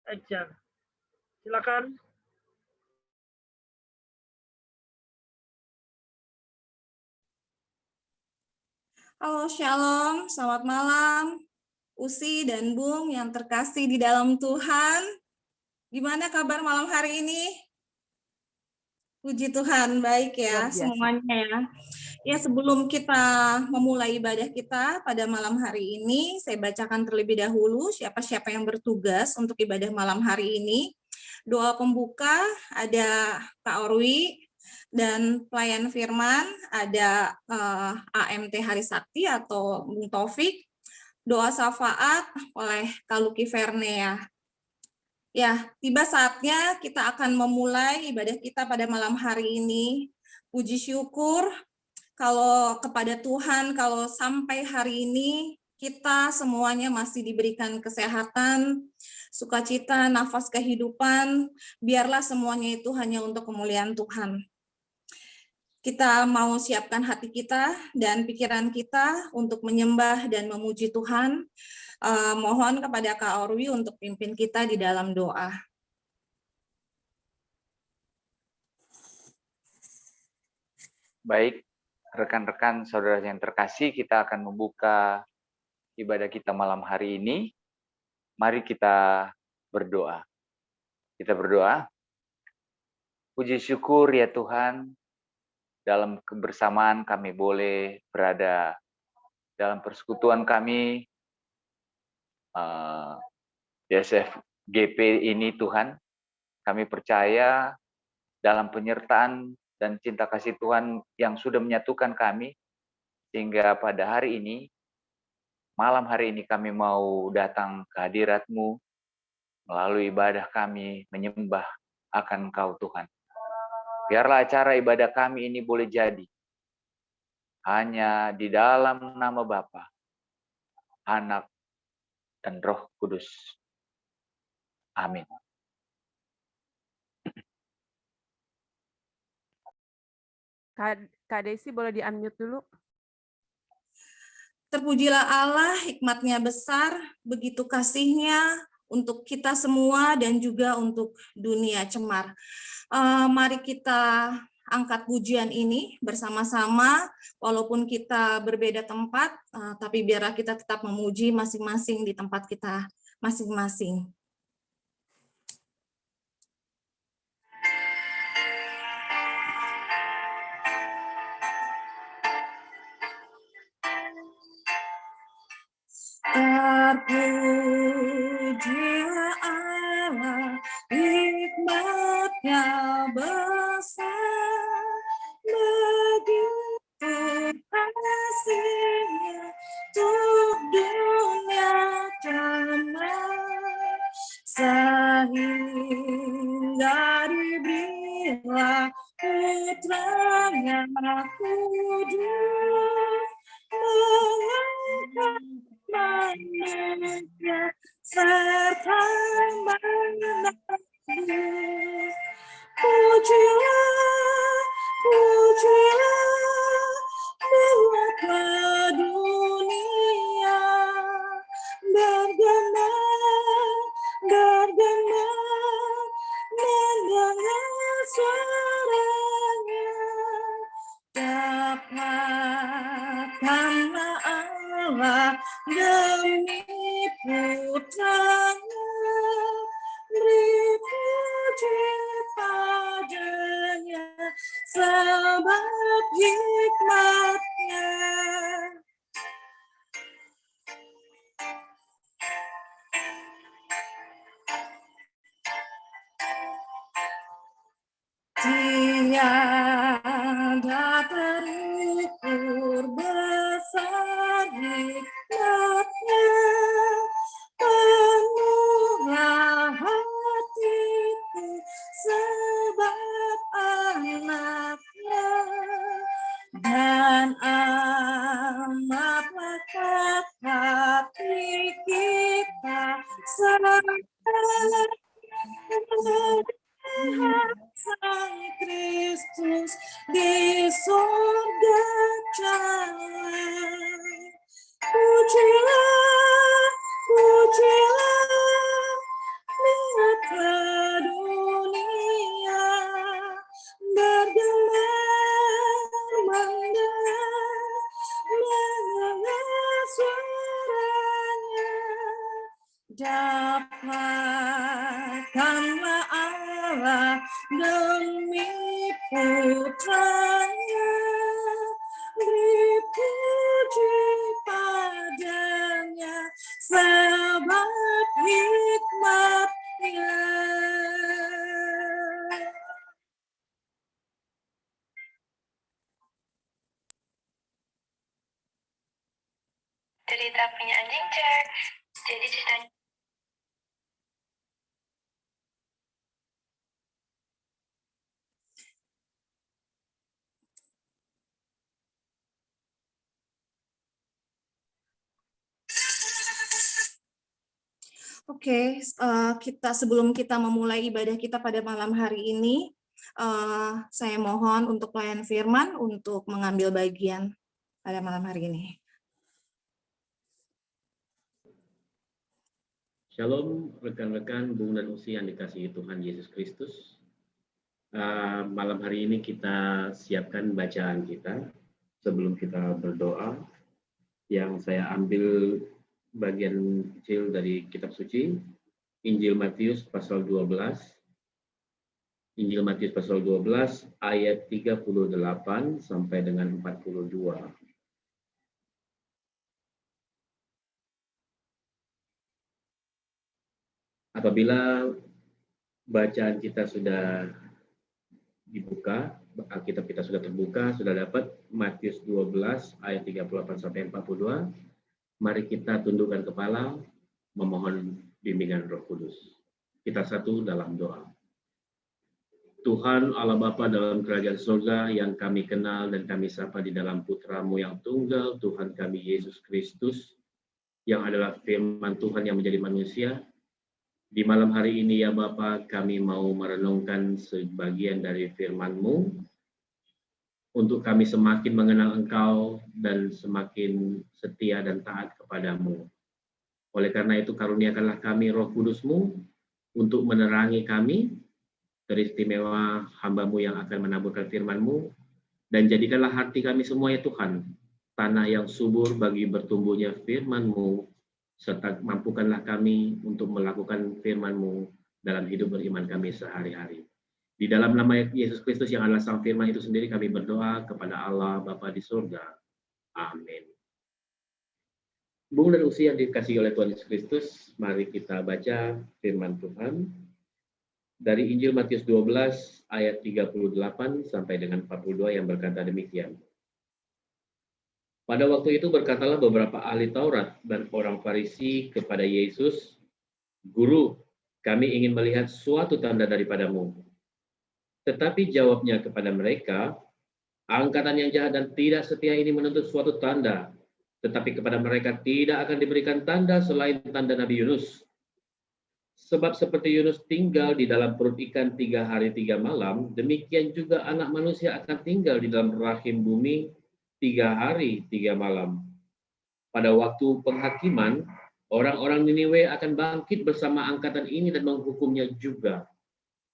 aja. Silakan. Halo, Shalom, selamat malam, Usi dan Bung yang terkasih di dalam Tuhan. Gimana kabar malam hari ini? Puji Tuhan, baik ya semuanya ya. Ya, sebelum kita memulai ibadah kita pada malam hari ini, saya bacakan terlebih dahulu siapa-siapa yang bertugas untuk ibadah malam hari ini. Doa pembuka ada Kak Orwi, dan pelayan firman ada AMT Hari Sakti atau Bung Taufik. Doa syafaat oleh Kak Luki Vernea. Ya, tiba saatnya kita akan memulai ibadah kita pada malam hari ini. Puji syukur kalau kepada Tuhan, kalau sampai hari ini kita semuanya masih diberikan kesehatan, sukacita, nafas kehidupan, biarlah semuanya itu hanya untuk kemuliaan Tuhan. Kita mau siapkan hati kita dan pikiran kita untuk menyembah dan memuji Tuhan. Mohon kepada Kak Orwi untuk pimpin kita di dalam doa. Baik, rekan-rekan saudara yang terkasih, kita akan membuka ibadah kita malam hari ini. Mari kita berdoa. Kita berdoa. Puji syukur ya Tuhan, dalam kebersamaan kami boleh berada dalam persekutuan kami, YSF-GP ini Tuhan. Kami percaya dalam penyertaan dan cinta kasih Tuhan yang sudah menyatukan kami, sehingga pada hari ini, malam hari ini kami mau datang ke hadirat-Mu melalui ibadah kami menyembah akan Engkau Tuhan. Biarlah acara ibadah kami ini boleh jadi hanya di dalam nama Bapa, Anak, dan Roh Kudus. Amin. Kak Desi boleh di-unmute dulu? Terpujilah Allah, hikmat-Nya besar, begitu kasih-Nya untuk kita semua dan juga untuk dunia cemar. Mari kita angkat pujian ini bersama-sama, walaupun kita berbeda tempat, tapi biarlah kita tetap memuji masing-masing di tempat kita masing-masing. Terpujilah Allah, hikmat-Nya besar, begitu kasih-Nya untuk dunia cemar, sehingga diberilah Putra-Nya kudus, mengangkat manusia serta menebus. Pujilah, pujilah, buatlah dunia bergema, bergema, mendengar suaranya. Dapatkanlah Allah demi Putra-Nya, beri puji padanya sebab hikmat-Nya. Tiada terukur besar hikmat-Nya, penuhlah hatiku sebab anak-Nya, dan amatlah dekat hati kita sampai Sang Kristus di surga jalan. Pujilah, pujilah, ke dunia, bergelar mendengar suaranya, dapatkanlah Allah demi putranya, beri puji padanya sebab hikmatnya. Cerita punya anjing Jack. Jadi cerita Oke, sebelum kita memulai ibadah kita pada malam hari ini, saya mohon untuk pelayan firman untuk mengambil bagian pada malam hari ini. Shalom rekan-rekan Bung dan Usi yang dikasihi Tuhan Yesus Kristus. Malam hari ini kita siapkan bacaan kita sebelum kita berdoa, yang saya ambil bagian kecil dari kitab suci, Injil Matius pasal 12. Injil Matius pasal 12 ayat 38 sampai dengan 42. Apabila bacaan kita sudah dibuka, Alkitab kita sudah terbuka, sudah dapat Matius 12 ayat 38 sampai 42, mari kita tundukkan kepala memohon bimbingan Roh Kudus. Kita satu dalam doa. Tuhan Allah Bapa dalam kerajaan surga yang kami kenal dan kami sapa di dalam Putra-Mu yang tunggal, Tuhan kami Yesus Kristus, yang adalah firman Tuhan yang menjadi manusia. Di malam hari ini ya Bapa, kami mau merenungkan sebagian dari firman-Mu untuk kami semakin mengenal Engkau dan semakin setia dan taat kepadamu. Oleh karena itu karuniakanlah kami Roh Kudus-Mu untuk menerangi kami, teristimewa hamba-Mu yang akan menaburkan firman-Mu, dan jadikanlah hati kami semua ya Tuhan, tanah yang subur bagi bertumbuhnya firman-Mu, serta mampukanlah kami untuk melakukan firman-Mu dalam hidup beriman kami sehari-hari. Di dalam nama Yesus Kristus yang adalah Sang Firman itu sendiri kami berdoa kepada Allah Bapa di surga. Amin. Bung dan Usi yang dikasihi oleh Tuhan Yesus Kristus, mari kita baca firman Tuhan dari Injil Matius 12 ayat 38 sampai dengan 42 yang berkata demikian. Pada waktu itu berkatalah beberapa ahli Taurat dan orang Farisi kepada Yesus, "Guru, kami ingin melihat suatu tanda daripadamu." Tetapi jawabnya kepada mereka, "Angkatan yang jahat dan tidak setia ini menuntut suatu tanda, tetapi kepada mereka tidak akan diberikan tanda selain tanda Nabi Yunus. Sebab seperti Yunus tinggal di dalam perut ikan 3 hari 3 malam, demikian juga Anak Manusia akan tinggal di dalam rahim bumi 3 hari 3 malam. Pada waktu penghakiman, orang-orang Niniwe akan bangkit bersama angkatan ini dan menghukumnya juga.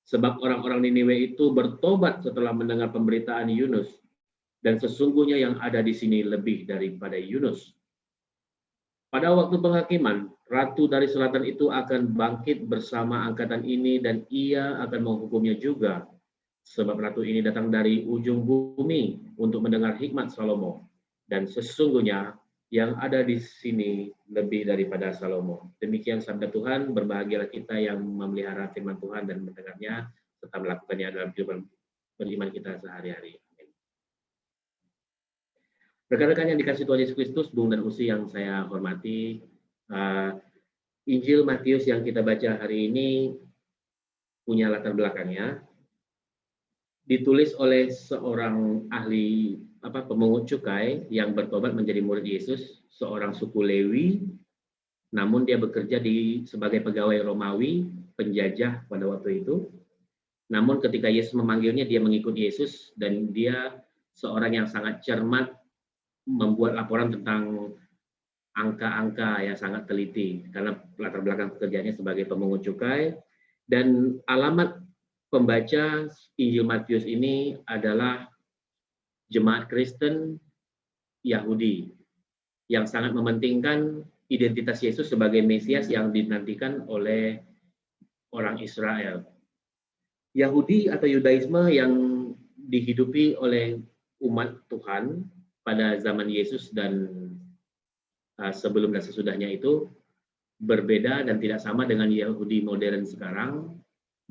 Sebab orang-orang Niniwe itu bertobat setelah mendengar pemberitaan Yunus, dan sesungguhnya yang ada di sini lebih daripada Yunus. Pada waktu penghakiman, ratu dari selatan itu akan bangkit bersama angkatan ini dan ia akan menghukumnya juga. Sebab ratu ini datang dari ujung bumi untuk mendengar hikmat Salomo. Dan sesungguhnya yang ada di sini lebih daripada Salomo. Demikian sabda Tuhan, berbahagialah kita yang memelihara firman Tuhan dan mendengarnya, serta melakukannya dalam kehidupan beriman kita sehari-hari. Rekan-rekan yang dikasihi Tuhan Yesus Kristus, Bung dan Usi yang saya hormati, Injil Matius yang kita baca hari ini punya latar belakangnya. Ditulis oleh seorang ahli pemungut cukai yang bertobat menjadi murid Yesus, seorang suku Lewi, namun dia bekerja sebagai pegawai Romawi, penjajah pada waktu itu. Namun ketika Yesus memanggilnya, dia mengikut Yesus, dan dia seorang yang sangat cermat, membuat laporan tentang angka-angka yang sangat teliti, karena latar belakang pekerjaannya sebagai pemungut cukai. Dan alamat pembaca Injil Matius ini adalah jemaat Kristen Yahudi yang sangat mementingkan identitas Yesus sebagai Mesias yang dinantikan oleh orang Israel. Yahudi atau Yudaisme yang dihidupi oleh umat Tuhan pada zaman Yesus dan sebelum dan sesudahnya itu berbeda dan tidak sama dengan Yahudi modern sekarang,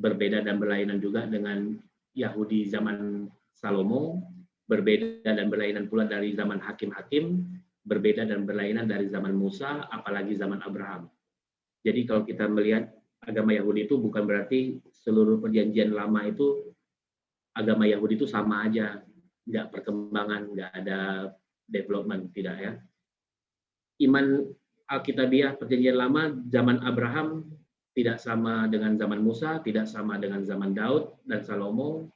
berbeda dan berlainan juga dengan Yahudi zaman Salomo, berbeda dan berlainan pula dari zaman hakim-hakim, berbeda dan berlainan dari zaman Musa, apalagi zaman Abraham. Jadi kalau kita melihat agama Yahudi itu bukan berarti seluruh perjanjian lama itu agama Yahudi itu sama aja, nggak perkembangan, nggak ada development, tidak ya. Iman Alkitabiah perjanjian lama zaman Abraham tidak sama dengan zaman Musa, tidak sama dengan zaman Daud dan Salomo,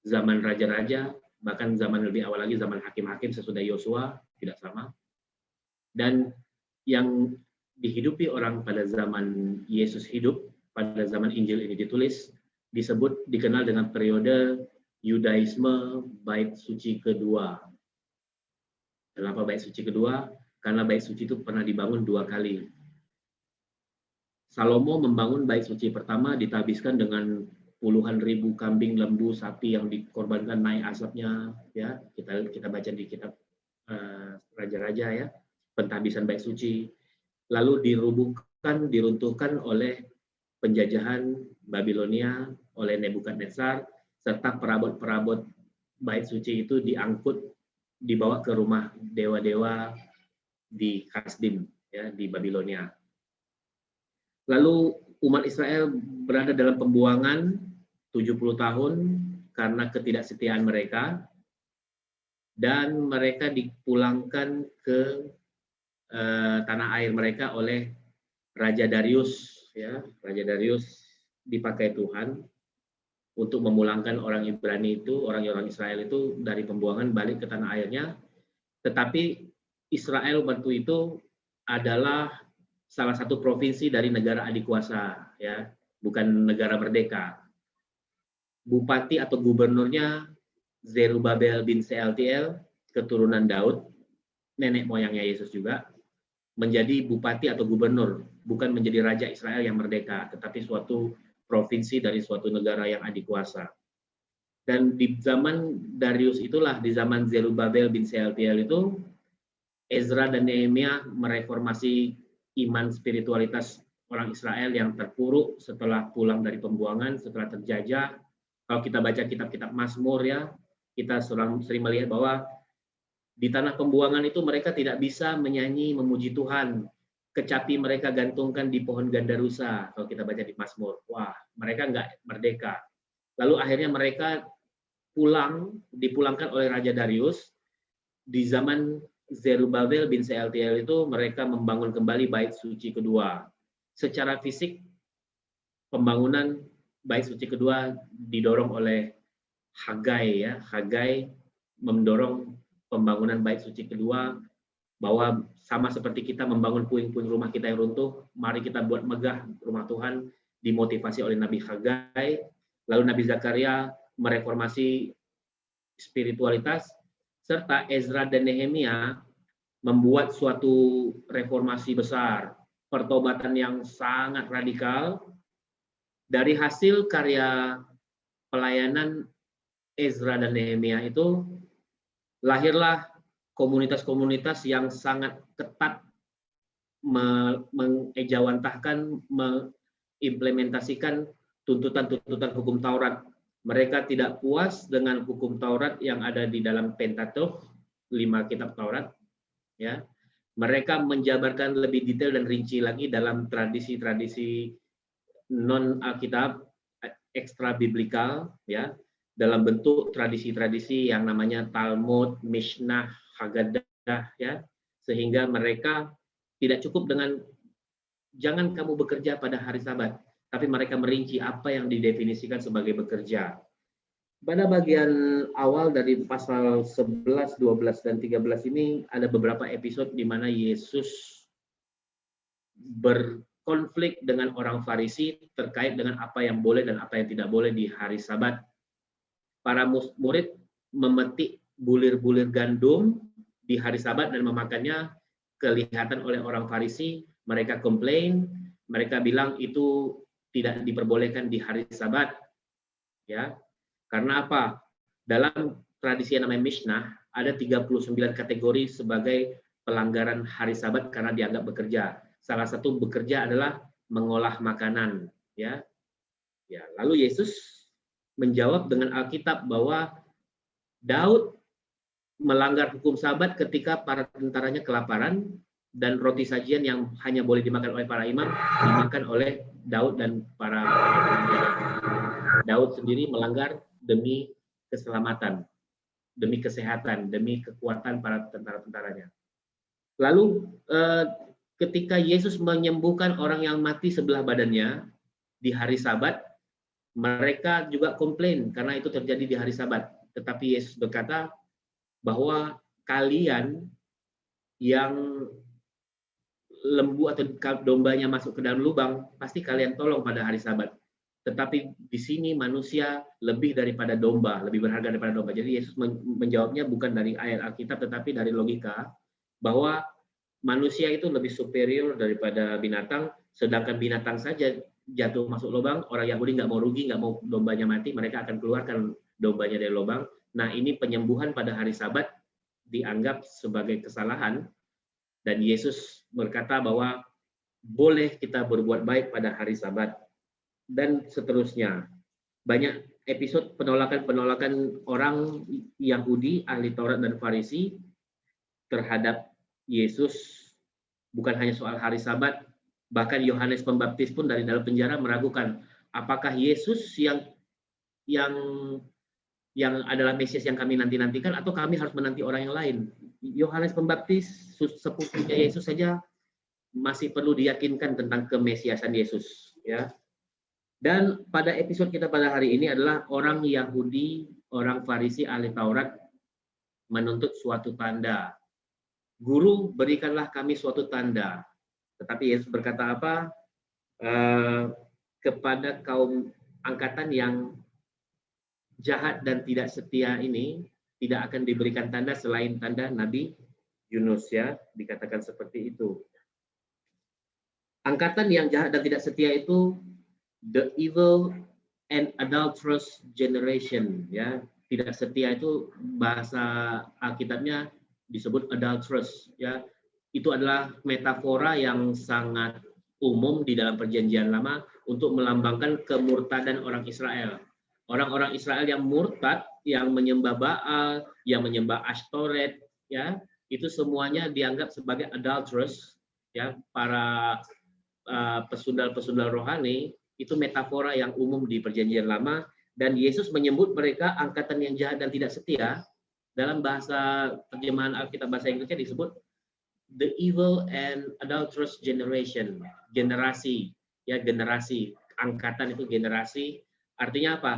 zaman raja-raja, bahkan zaman lebih awal lagi zaman hakim-hakim sesudah Yosua tidak sama. Dan yang dihidupi orang pada zaman Yesus hidup, pada zaman Injil ini ditulis, dikenal dengan periode Yudaisme Bait Suci kedua. Kenapa Bait Suci kedua? Karena Bait Suci itu pernah dibangun 2 kali. Salomo membangun Bait Suci pertama ditabiskan dengan puluhan ribu kambing, lembu, sapi yang dikorbankan naik asapnya, ya. Kita baca di kitab Raja-Raja ya, pentabisan Bait Suci. Lalu diruntuhkan oleh penjajahan Babilonia oleh Nebukadnezar, serta perabot-perabot Bait Suci itu dibawa ke rumah dewa-dewa di Kasdim, ya, di Babilonia. Lalu umat Israel berada dalam pembuangan 70 tahun karena ketidaksetiaan mereka, dan mereka dipulangkan ke tanah air mereka oleh Raja Darius, ya. Raja Darius dipakai Tuhan untuk memulangkan orang Ibrani itu, orang-orang Israel itu dari pembuangan balik ke tanah airnya. Tetapi Israel waktu itu adalah salah satu provinsi dari negara adikuasa, ya, bukan negara merdeka. Bupati atau gubernurnya Zerubabel bin Sealtiel, keturunan Daud, nenek moyangnya Yesus juga, menjadi bupati atau gubernur, bukan menjadi raja Israel yang merdeka, tetapi suatu provinsi dari suatu negara yang adikuasa. Dan di zaman Darius itulah, di zaman Zerubabel bin Sealtiel itu, Ezra dan Nehemia mereformasi iman spiritualitas orang Israel yang terpuruk setelah pulang dari pembuangan, setelah terjajah. Kalau kita baca kitab-kitab Mazmur, ya, kita sering melihat bahwa di tanah pembuangan itu mereka tidak bisa menyanyi memuji Tuhan. Kecapi mereka gantungkan di pohon gandarusa. Kalau kita baca di Mazmur, wah, mereka nggak merdeka. Lalu akhirnya mereka dipulangkan oleh Raja Darius. Di zaman Zerubabel bin Sealtiel itu mereka membangun kembali Bait Suci kedua. Secara fisik pembangunan Bait Suci kedua didorong oleh Hagai, ya. Hagai mendorong pembangunan Bait Suci kedua, bahwa sama seperti kita membangun puing-puing rumah kita yang runtuh, mari kita buat megah rumah Tuhan, dimotivasi oleh Nabi Hagai. Lalu Nabi Zakaria mereformasi spiritualitas, serta Ezra dan Nehemia membuat suatu reformasi besar, pertobatan yang sangat radikal. Dari hasil karya pelayanan Ezra dan Nehemia itu lahirlah komunitas-komunitas yang sangat ketat mengejawantahkan, mengimplementasikan tuntutan-tuntutan hukum Taurat. Mereka tidak puas dengan hukum Taurat yang ada di dalam Pentateuch, 5 kitab Taurat, ya. Mereka menjabarkan lebih detail dan rinci lagi dalam tradisi-tradisi non Alkitab, ekstra biblikal, ya, dalam bentuk tradisi-tradisi yang namanya Talmud, Mishnah, Haggadah, ya, sehingga mereka tidak cukup dengan jangan kamu bekerja pada hari Sabat, tapi mereka merinci apa yang didefinisikan sebagai bekerja. Pada bagian awal dari pasal 11, 12, dan 13 ini ada beberapa episode di mana Yesus konflik dengan orang Farisi terkait dengan apa yang boleh dan apa yang tidak boleh di hari Sabat. Para murid memetik bulir-bulir gandum di hari Sabat dan memakannya. Kelihatan oleh orang Farisi, mereka komplain, mereka bilang itu tidak diperbolehkan di hari Sabat. Ya. Karena apa? Dalam tradisi yang namanya Mishnah, ada 39 kategori sebagai pelanggaran hari Sabat karena dianggap bekerja. Salah satu bekerja adalah mengolah makanan, ya. Ya, lalu Yesus menjawab dengan Alkitab bahwa Daud melanggar hukum Sabat ketika para tentaranya kelaparan dan roti sajian yang hanya boleh dimakan oleh para imam dimakan oleh Daud dan para penjaga. Daud sendiri melanggar demi keselamatan, demi kesehatan, demi kekuatan para tentara-tentaranya. Lalu ketika Yesus menyembuhkan orang yang mati sebelah badannya di hari Sabat, mereka juga komplain karena itu terjadi di hari Sabat. Tetapi Yesus berkata bahwa kalian yang lembu atau dombanya masuk ke dalam lubang, pasti kalian tolong pada hari Sabat. Tetapi di sini manusia lebih daripada domba, lebih berharga daripada domba. Jadi Yesus menjawabnya bukan dari ayat Alkitab, tetapi dari logika, bahwa manusia itu lebih superior daripada binatang, sedangkan binatang saja jatuh masuk lubang, orang Yahudi nggak mau rugi, nggak mau dombanya mati, mereka akan keluarkan dombanya dari lubang. Nah, ini penyembuhan pada hari Sabat dianggap sebagai kesalahan, dan Yesus berkata bahwa boleh kita berbuat baik pada hari Sabat, dan seterusnya. Banyak episode penolakan orang Yahudi, ahli Taurat dan Farisi terhadap Yesus, bukan hanya soal hari Sabat, bahkan Yohanes Pembaptis pun dari dalam penjara meragukan apakah Yesus yang adalah Mesias yang kami nanti-nantikan atau kami harus menanti orang yang lain. Yohanes Pembaptis, sepupunya Yesus saja masih perlu diyakinkan tentang kemesiasan Yesus, ya. Dan pada episode kita pada hari ini adalah orang Yahudi, orang Farisi, ahli Taurat menuntut suatu tanda. Guru, berikanlah kami suatu tanda. Tetapi Yesus berkata apa? Kepada kaum angkatan yang jahat dan tidak setia ini, tidak akan diberikan tanda selain tanda Nabi Yunus, ya, dikatakan seperti itu. Angkatan yang jahat dan tidak setia itu the evil and adulterous generation, ya. Tidak setia itu bahasa Alkitabnya disebut adulterous, ya. Itu adalah metafora yang sangat umum di dalam Perjanjian Lama untuk melambangkan kemurtadan orang Israel. Orang-orang Israel yang murtad, yang menyembah Baal, yang menyembah Ashtoret, ya, itu semuanya dianggap sebagai adulterous, ya. Para pesundal-pesundal rohani itu metafora yang umum di Perjanjian Lama, dan Yesus menyebut mereka angkatan yang jahat dan tidak setia. Dalam bahasa terjemahan Alkitab bahasa Inggrisnya disebut the evil and adulterous generation, generasi, ya, generasi, angkatan itu generasi. Artinya apa?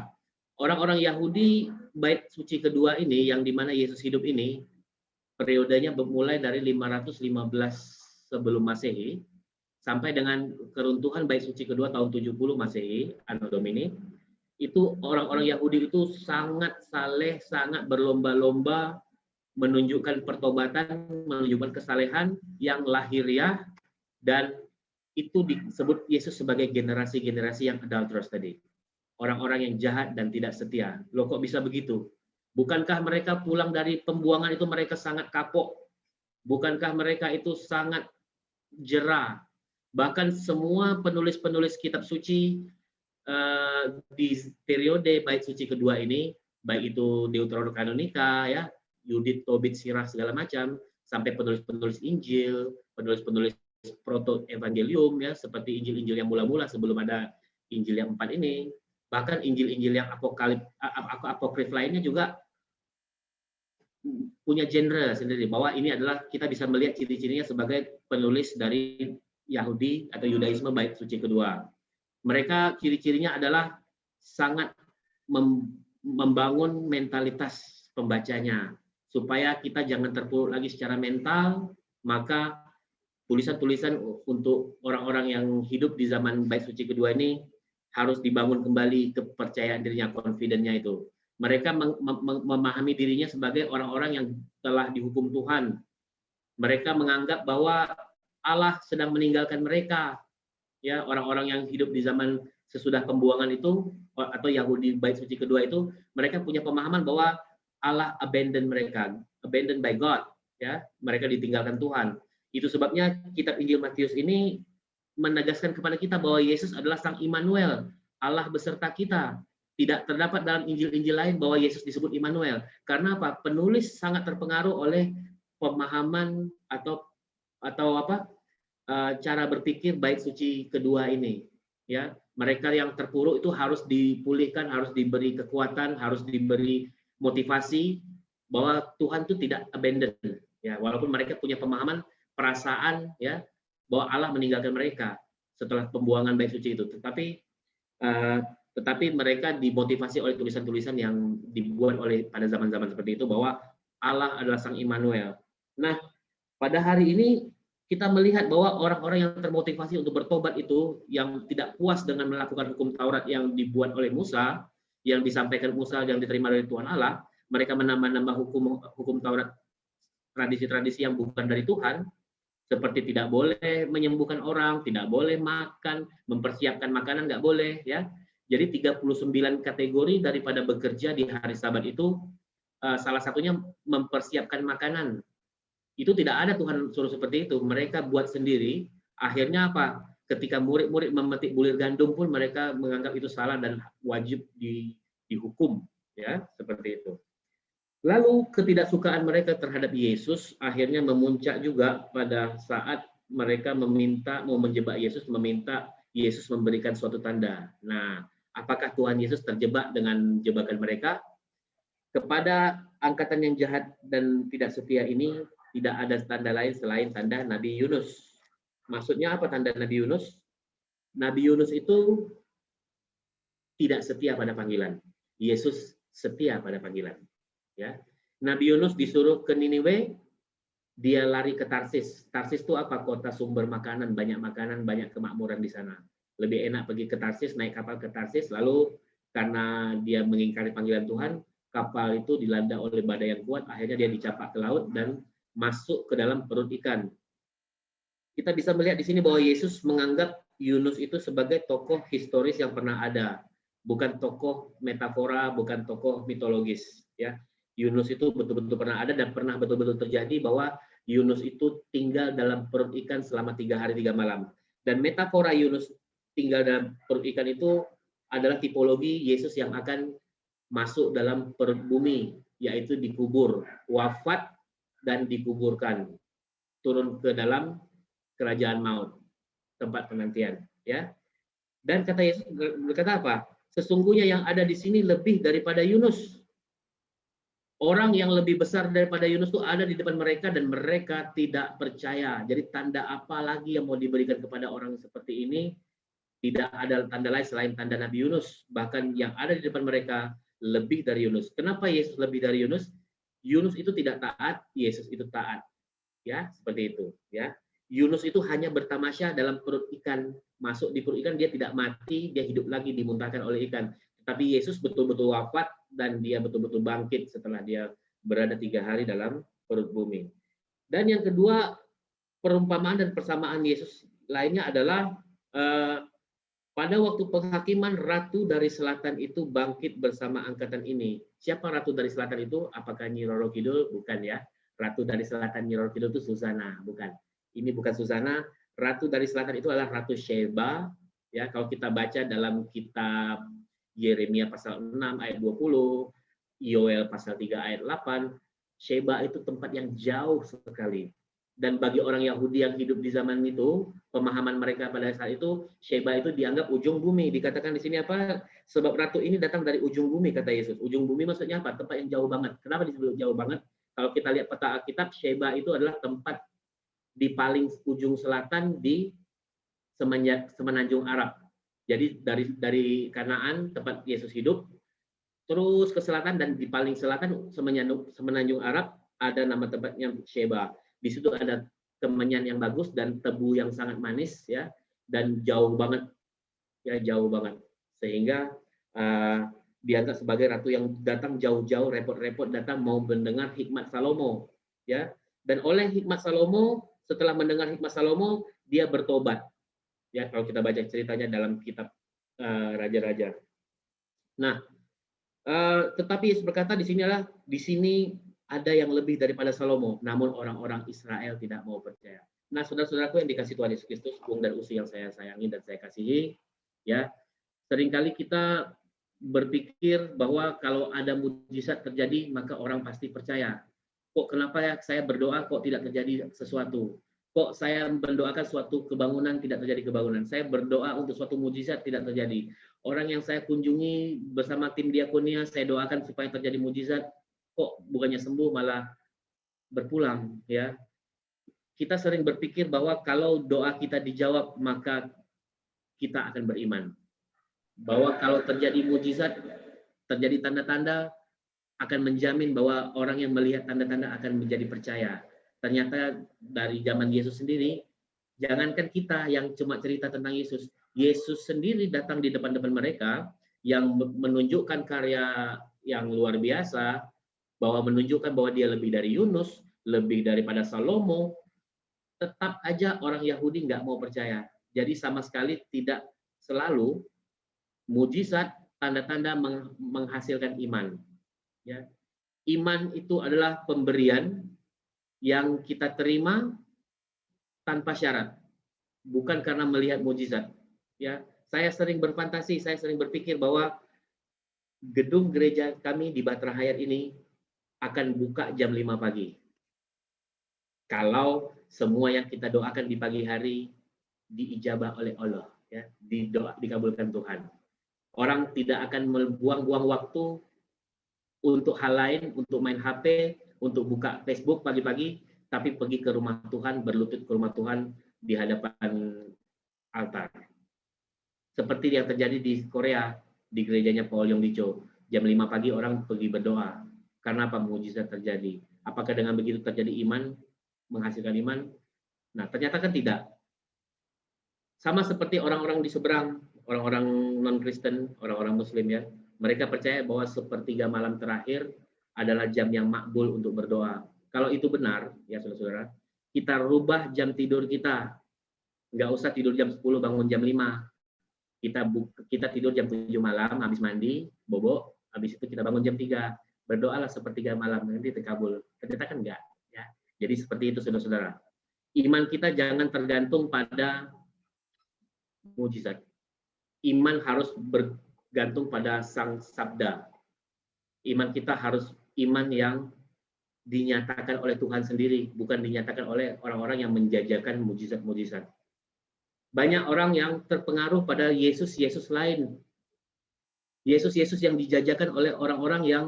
Orang-orang Yahudi bait suci kedua ini yang dimana Yesus hidup ini, periodenya bermulai dari 515 sebelum Masehi sampai dengan keruntuhan bait suci kedua tahun 70 Masehi, Anno Domini. Itu orang-orang Yahudi itu sangat saleh, sangat berlomba-lomba menunjukkan pertobatan, menunjukkan kesalehan yang lahiriah, dan itu disebut Yesus sebagai generasi-generasi yang adulterous tadi. Orang-orang yang jahat dan tidak setia. Loh, kok bisa begitu? Bukankah mereka pulang dari pembuangan itu mereka sangat kapok? Bukankah mereka itu sangat jera? Bahkan semua penulis-penulis kitab suci di periode bait suci kedua ini, baik itu Deuterokanonika, ya, Yudit, Tobit, Sirah, segala macam, sampai penulis-penulis Injil, penulis-penulis proto-evangelium, ya, seperti Injil-Injil yang mula-mula sebelum ada Injil yang 4 ini, bahkan Injil-Injil yang apokrif lainnya juga punya genre sendiri, bahwa ini adalah kita bisa melihat ciri-cirinya sebagai penulis dari Yahudi atau Yudaisme bait suci kedua. Mereka ciri-cirinya adalah sangat membangun mentalitas pembacanya supaya kita jangan terpuruk lagi secara mental, maka tulisan-tulisan untuk orang-orang yang hidup di zaman Bait Suci kedua ini harus dibangun kembali kepercayaan dirinya, confidence-nya itu. Mereka memahami dirinya sebagai orang-orang yang telah dihukum Tuhan. Mereka menganggap bahwa Allah sedang meninggalkan mereka. Ya, orang-orang yang hidup di zaman sesudah pembuangan itu atau Yahudi Bait Suci kedua itu, mereka punya pemahaman bahwa Allah abandon mereka, abandoned by God. Ya, mereka ditinggalkan Tuhan. Itu sebabnya kitab Injil Matius ini menegaskan kepada kita bahwa Yesus adalah Sang Immanuel, Allah beserta kita. Tidak terdapat dalam Injil-Injil lain bahwa Yesus disebut Immanuel. Karena apa? Penulis sangat terpengaruh oleh pemahaman atau cara berpikir Bait Suci kedua ini. Ya, mereka yang terpuruk itu harus dipulihkan, harus diberi kekuatan, harus diberi motivasi bahwa Tuhan itu tidak abandon. Ya, walaupun mereka punya pemahaman, perasaan, ya, bahwa Allah meninggalkan mereka setelah pembuangan Bait Suci itu. Tetapi mereka dimotivasi oleh tulisan-tulisan yang dibuat oleh pada zaman-zaman seperti itu bahwa Allah adalah Sang Immanuel. Nah, pada hari ini kita melihat bahwa orang-orang yang termotivasi untuk bertobat itu, yang tidak puas dengan melakukan hukum Taurat yang dibuat oleh Musa, yang disampaikan Musa, yang diterima dari Tuhan Allah, mereka menambah-nambah hukum Taurat, tradisi-tradisi yang bukan dari Tuhan, seperti tidak boleh menyembuhkan orang, tidak boleh makan, mempersiapkan makanan nggak boleh, ya. Jadi 39 kategori daripada bekerja di hari Sabat itu, salah satunya mempersiapkan makanan. Itu tidak ada Tuhan suruh seperti itu. Mereka buat sendiri. Akhirnya apa? Ketika murid-murid memetik bulir gandum pun mereka menganggap itu salah dan wajib dihukum, ya, seperti itu. Lalu ketidaksukaan mereka terhadap Yesus akhirnya memuncak juga pada saat mereka mau menjebak Yesus, meminta Yesus memberikan suatu tanda. Nah, apakah Tuhan Yesus terjebak dengan jebakan mereka? Kepada angkatan yang jahat dan tidak setia ini, tidak ada tanda lain selain tanda Nabi Yunus. Maksudnya apa tanda Nabi Yunus? Nabi Yunus itu tidak setia pada panggilan. Yesus setia pada panggilan. Ya, Nabi Yunus disuruh ke Niniwe, dia lari ke Tarsis. Tarsis itu apa? Kota sumber makanan, banyak kemakmuran di sana. Lebih enak pergi ke Tarsis, naik kapal ke Tarsis, lalu karena dia mengingkari panggilan Tuhan, kapal itu dilanda oleh badai yang kuat, akhirnya dia dicapak ke laut dan masuk ke dalam perut ikan. Kita bisa melihat di sini bahwa Yesus menganggap Yunus itu sebagai tokoh historis yang pernah ada, bukan tokoh metafora, bukan tokoh mitologis. Ya, Yunus itu betul-betul pernah ada dan pernah betul-betul terjadi bahwa Yunus itu tinggal dalam perut ikan selama 3 hari 3 malam. Dan metafora Yunus tinggal dalam perut ikan itu adalah tipologi Yesus yang akan masuk dalam perut bumi, yaitu dikubur, wafat dan dikuburkan, turun ke dalam kerajaan maut, tempat penantian. Ya. Dan kata Yesus berkata apa? Sesungguhnya yang ada di sini lebih daripada Yunus. Orang yang lebih besar daripada Yunus itu ada di depan mereka dan mereka tidak percaya. Jadi tanda apa lagi yang mau diberikan kepada orang seperti ini? Tidak ada tanda lain selain tanda Nabi Yunus. Bahkan yang ada di depan mereka lebih dari Yunus. Kenapa Yesus lebih dari Yunus? Yunus itu tidak taat, Yesus itu taat. Ya, seperti itu. Ya, Yunus itu hanya bertamasya dalam perut ikan. Masuk di perut ikan, dia tidak mati, dia hidup lagi dimuntahkan oleh ikan. Tetapi Yesus betul-betul wafat dan dia betul-betul bangkit setelah dia berada 3 hari dalam perut bumi. Dan yang kedua, perumpamaan dan persamaan Yesus lainnya adalah pada waktu penghakiman, Ratu dari Selatan itu bangkit bersama angkatan ini. Siapa Ratu dari Selatan itu? Apakah Nyi Roro Kidul? Bukan, ya. Ratu dari Selatan Nyi Roro Kidul itu Susana, bukan. Ini bukan Susana. Ratu dari Selatan itu adalah Ratu Sheba. Ya, kalau kita baca dalam kitab Yeremia pasal 6 ayat 20, Yoel pasal 3 ayat 8, Sheba itu tempat yang jauh sekali. Dan bagi orang Yahudi yang hidup di zaman itu, pemahaman mereka pada saat itu, Sheba itu dianggap ujung bumi. Dikatakan di sini apa? Sebab ratu ini datang dari ujung bumi, kata Yesus. Ujung bumi maksudnya apa? Tempat yang jauh banget. Kenapa disebut jauh banget? Kalau kita lihat peta Alkitab, Sheba itu adalah tempat di paling ujung selatan di semenanjung Arab. Jadi dari Kanaan, tempat Yesus hidup, terus ke selatan, dan di paling selatan semenanjung Arab ada nama tempatnya Sheba. Di situ ada kemenyan yang bagus dan tebu yang sangat manis ya, dan jauh banget ya, jauh banget, sehingga dianggap sebagai ratu yang datang jauh-jauh, repot-repot datang mau mendengar hikmat Salomo ya. Dan oleh hikmat Salomo, setelah mendengar hikmat Salomo, dia bertobat ya, kalau kita baca ceritanya dalam kitab Raja-Raja. Nah, tetapi Yesus berkata di sini ada yang lebih daripada Salomo, namun orang-orang Israel tidak mau percaya. Nah, saudara-saudaraku yang dikasih Tuhan Yesus Kristus, Bung dan Usi yang saya sayangi dan saya kasihi, ya, seringkali kita berpikir bahwa kalau ada mujizat terjadi maka orang pasti percaya. Kok kenapa ya saya berdoa kok tidak terjadi sesuatu? Kok saya mendoakan suatu kebangunan tidak terjadi kebangunan? Saya berdoa untuk suatu mujizat tidak terjadi. Orang yang saya kunjungi bersama tim diakonia, saya doakan supaya terjadi mujizat, kok bukannya sembuh malah berpulang ya. Kita sering berpikir bahwa kalau doa kita dijawab maka kita akan beriman. Bahwa kalau terjadi mujizat, terjadi tanda-tanda, akan menjamin bahwa orang yang melihat tanda-tanda akan menjadi percaya. Ternyata dari zaman Yesus sendiri, jangankan kita yang cuma cerita tentang Yesus, Yesus sendiri datang di depan-depan mereka yang menunjukkan karya yang luar biasa, bahwa menunjukkan bahwa dia lebih dari Yunus, lebih daripada Salomo, tetap aja orang Yahudi nggak mau percaya. Jadi sama sekali tidak selalu mujizat, tanda-tanda menghasilkan iman. Ya. Iman itu adalah pemberian yang kita terima tanpa syarat, bukan karena melihat mujizat. Ya, saya sering berfantasi, saya sering berpikir bahwa gedung gereja kami di Batra Hayat ini akan buka jam 5 pagi. Kalau semua yang kita doakan di pagi hari diijabah oleh Allah, ya, dikabulkan Tuhan. Orang tidak akan membuang-buang waktu untuk hal lain, untuk main HP, untuk buka Facebook pagi-pagi, tapi pergi ke rumah Tuhan, berlutut ke rumah Tuhan di hadapan altar. Seperti yang terjadi di Korea, di gerejanya Paul Yong Licho. Jam 5 pagi orang pergi berdoa. Karena apa? Mujizat terjadi. Apakah dengan begitu terjadi iman, menghasilkan iman? Nah, ternyata kan tidak. Sama seperti orang-orang di seberang, orang-orang non-Kristen, orang-orang Muslim ya, mereka percaya bahwa sepertiga malam terakhir adalah jam yang makbul untuk berdoa. Kalau itu benar, ya saudara-saudara, kita rubah jam tidur kita. Nggak usah tidur jam 10, bangun jam 5. Kita tidur jam 7 malam, habis mandi, bobo, habis itu kita bangun jam 3. Berdoalah sepertiga malam, nanti terkabul. Ternyata kan enggak. Ya. Jadi seperti itu saudara-saudara. Iman kita jangan tergantung pada mujizat. Iman harus bergantung pada Sang Sabda. Iman kita harus iman yang dinyatakan oleh Tuhan sendiri, bukan dinyatakan oleh orang-orang yang menjajakan mujizat-mujizat. Banyak orang yang terpengaruh pada Yesus-Yesus lain. Yesus-Yesus yang dijajakan oleh orang-orang yang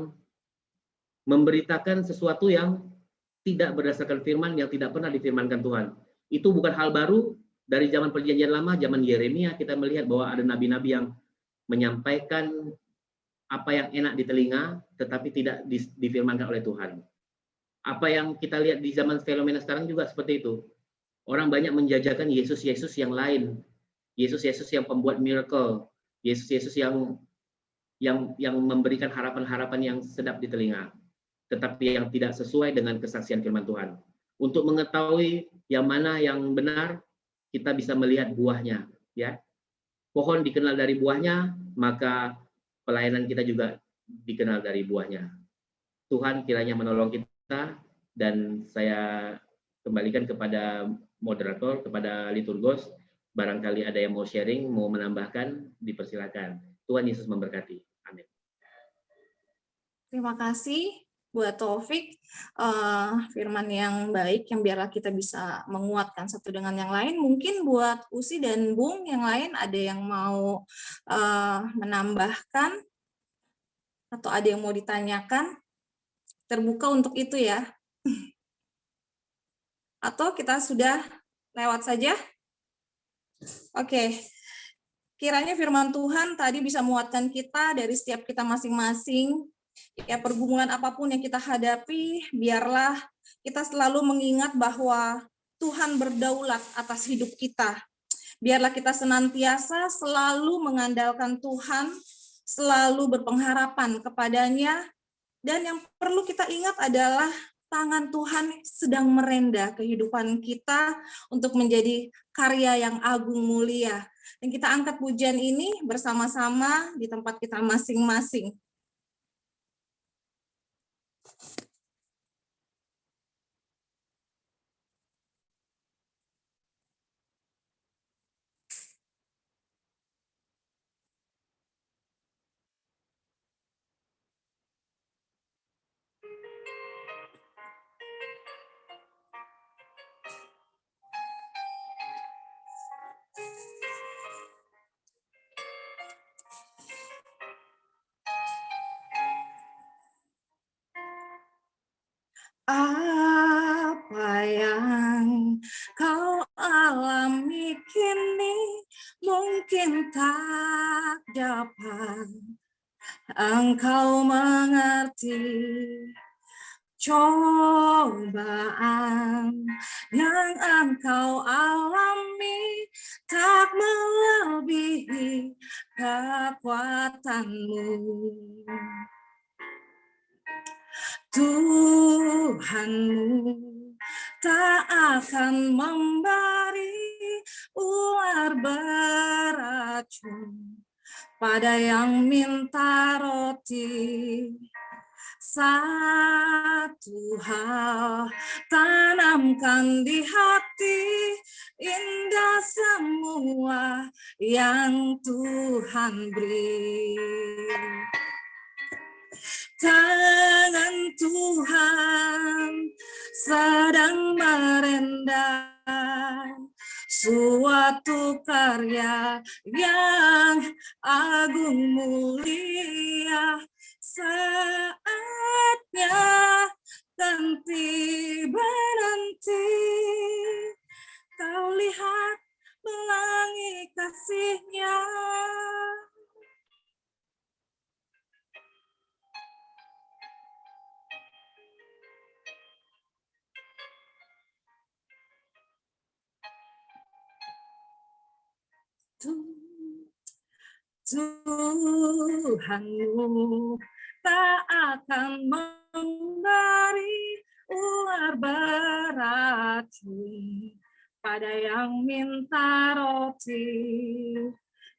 memberitakan sesuatu yang tidak berdasarkan firman, yang tidak pernah difirmankan Tuhan. Itu bukan hal baru. Dari zaman Perjanjian Lama, zaman Yeremia, kita melihat bahwa ada nabi-nabi yang menyampaikan apa yang enak di telinga, tetapi tidak difirmankan oleh Tuhan. Apa yang kita lihat di zaman fenomena sekarang juga seperti itu. Orang banyak menjajakan Yesus-Yesus yang lain. Yesus-Yesus yang pembuat miracle. Yesus-Yesus yang memberikan harapan-harapan yang sedap di telinga. Tetapi yang tidak sesuai dengan kesaksian firman Tuhan. Untuk mengetahui yang mana yang benar, kita bisa melihat buahnya, ya. Pohon dikenal dari buahnya, maka pelayanan kita juga dikenal dari buahnya. Tuhan kiranya menolong kita, dan saya kembalikan kepada moderator, kepada liturgos, barangkali ada yang mau sharing, mau menambahkan, dipersilakan. Tuhan Yesus memberkati. Amin. Terima kasih buat Taufik, firman yang baik yang biarlah kita bisa menguatkan satu dengan yang lain. Mungkin buat Usi dan Bung yang lain ada yang mau menambahkan atau ada yang mau ditanyakan, terbuka untuk itu ya. Atau kita sudah lewat saja? Oke. Kiranya firman Tuhan tadi bisa menguatkan kita dari setiap kita masing-masing. Ya, pergumulan apapun yang kita hadapi, biarlah kita selalu mengingat bahwa Tuhan berdaulat atas hidup kita. Biarlah kita senantiasa selalu mengandalkan Tuhan, selalu berpengharapan kepadanya, dan yang perlu kita ingat adalah tangan Tuhan sedang merendah kehidupan kita untuk menjadi karya yang agung mulia. Dan kita angkat pujian ini bersama-sama di tempat kita masing-masing. Apa yang kau alami kini mungkin tak dapat engkau mengerti. Cobaan yang engkau alami tak melebihi kekuatanmu. Tuhanmu tak akan memberi ular beracun pada yang minta roti. Satu hal tanamkan di hati, indah semua yang Tuhan beri. Tangan Tuhan sedang merendah suatu karya yang agung mulia. Saatnya kan tiba nanti, kau lihat pelangi kasih-Nya. Tuhanmu tak akan memberi ular beracun pada yang minta roti.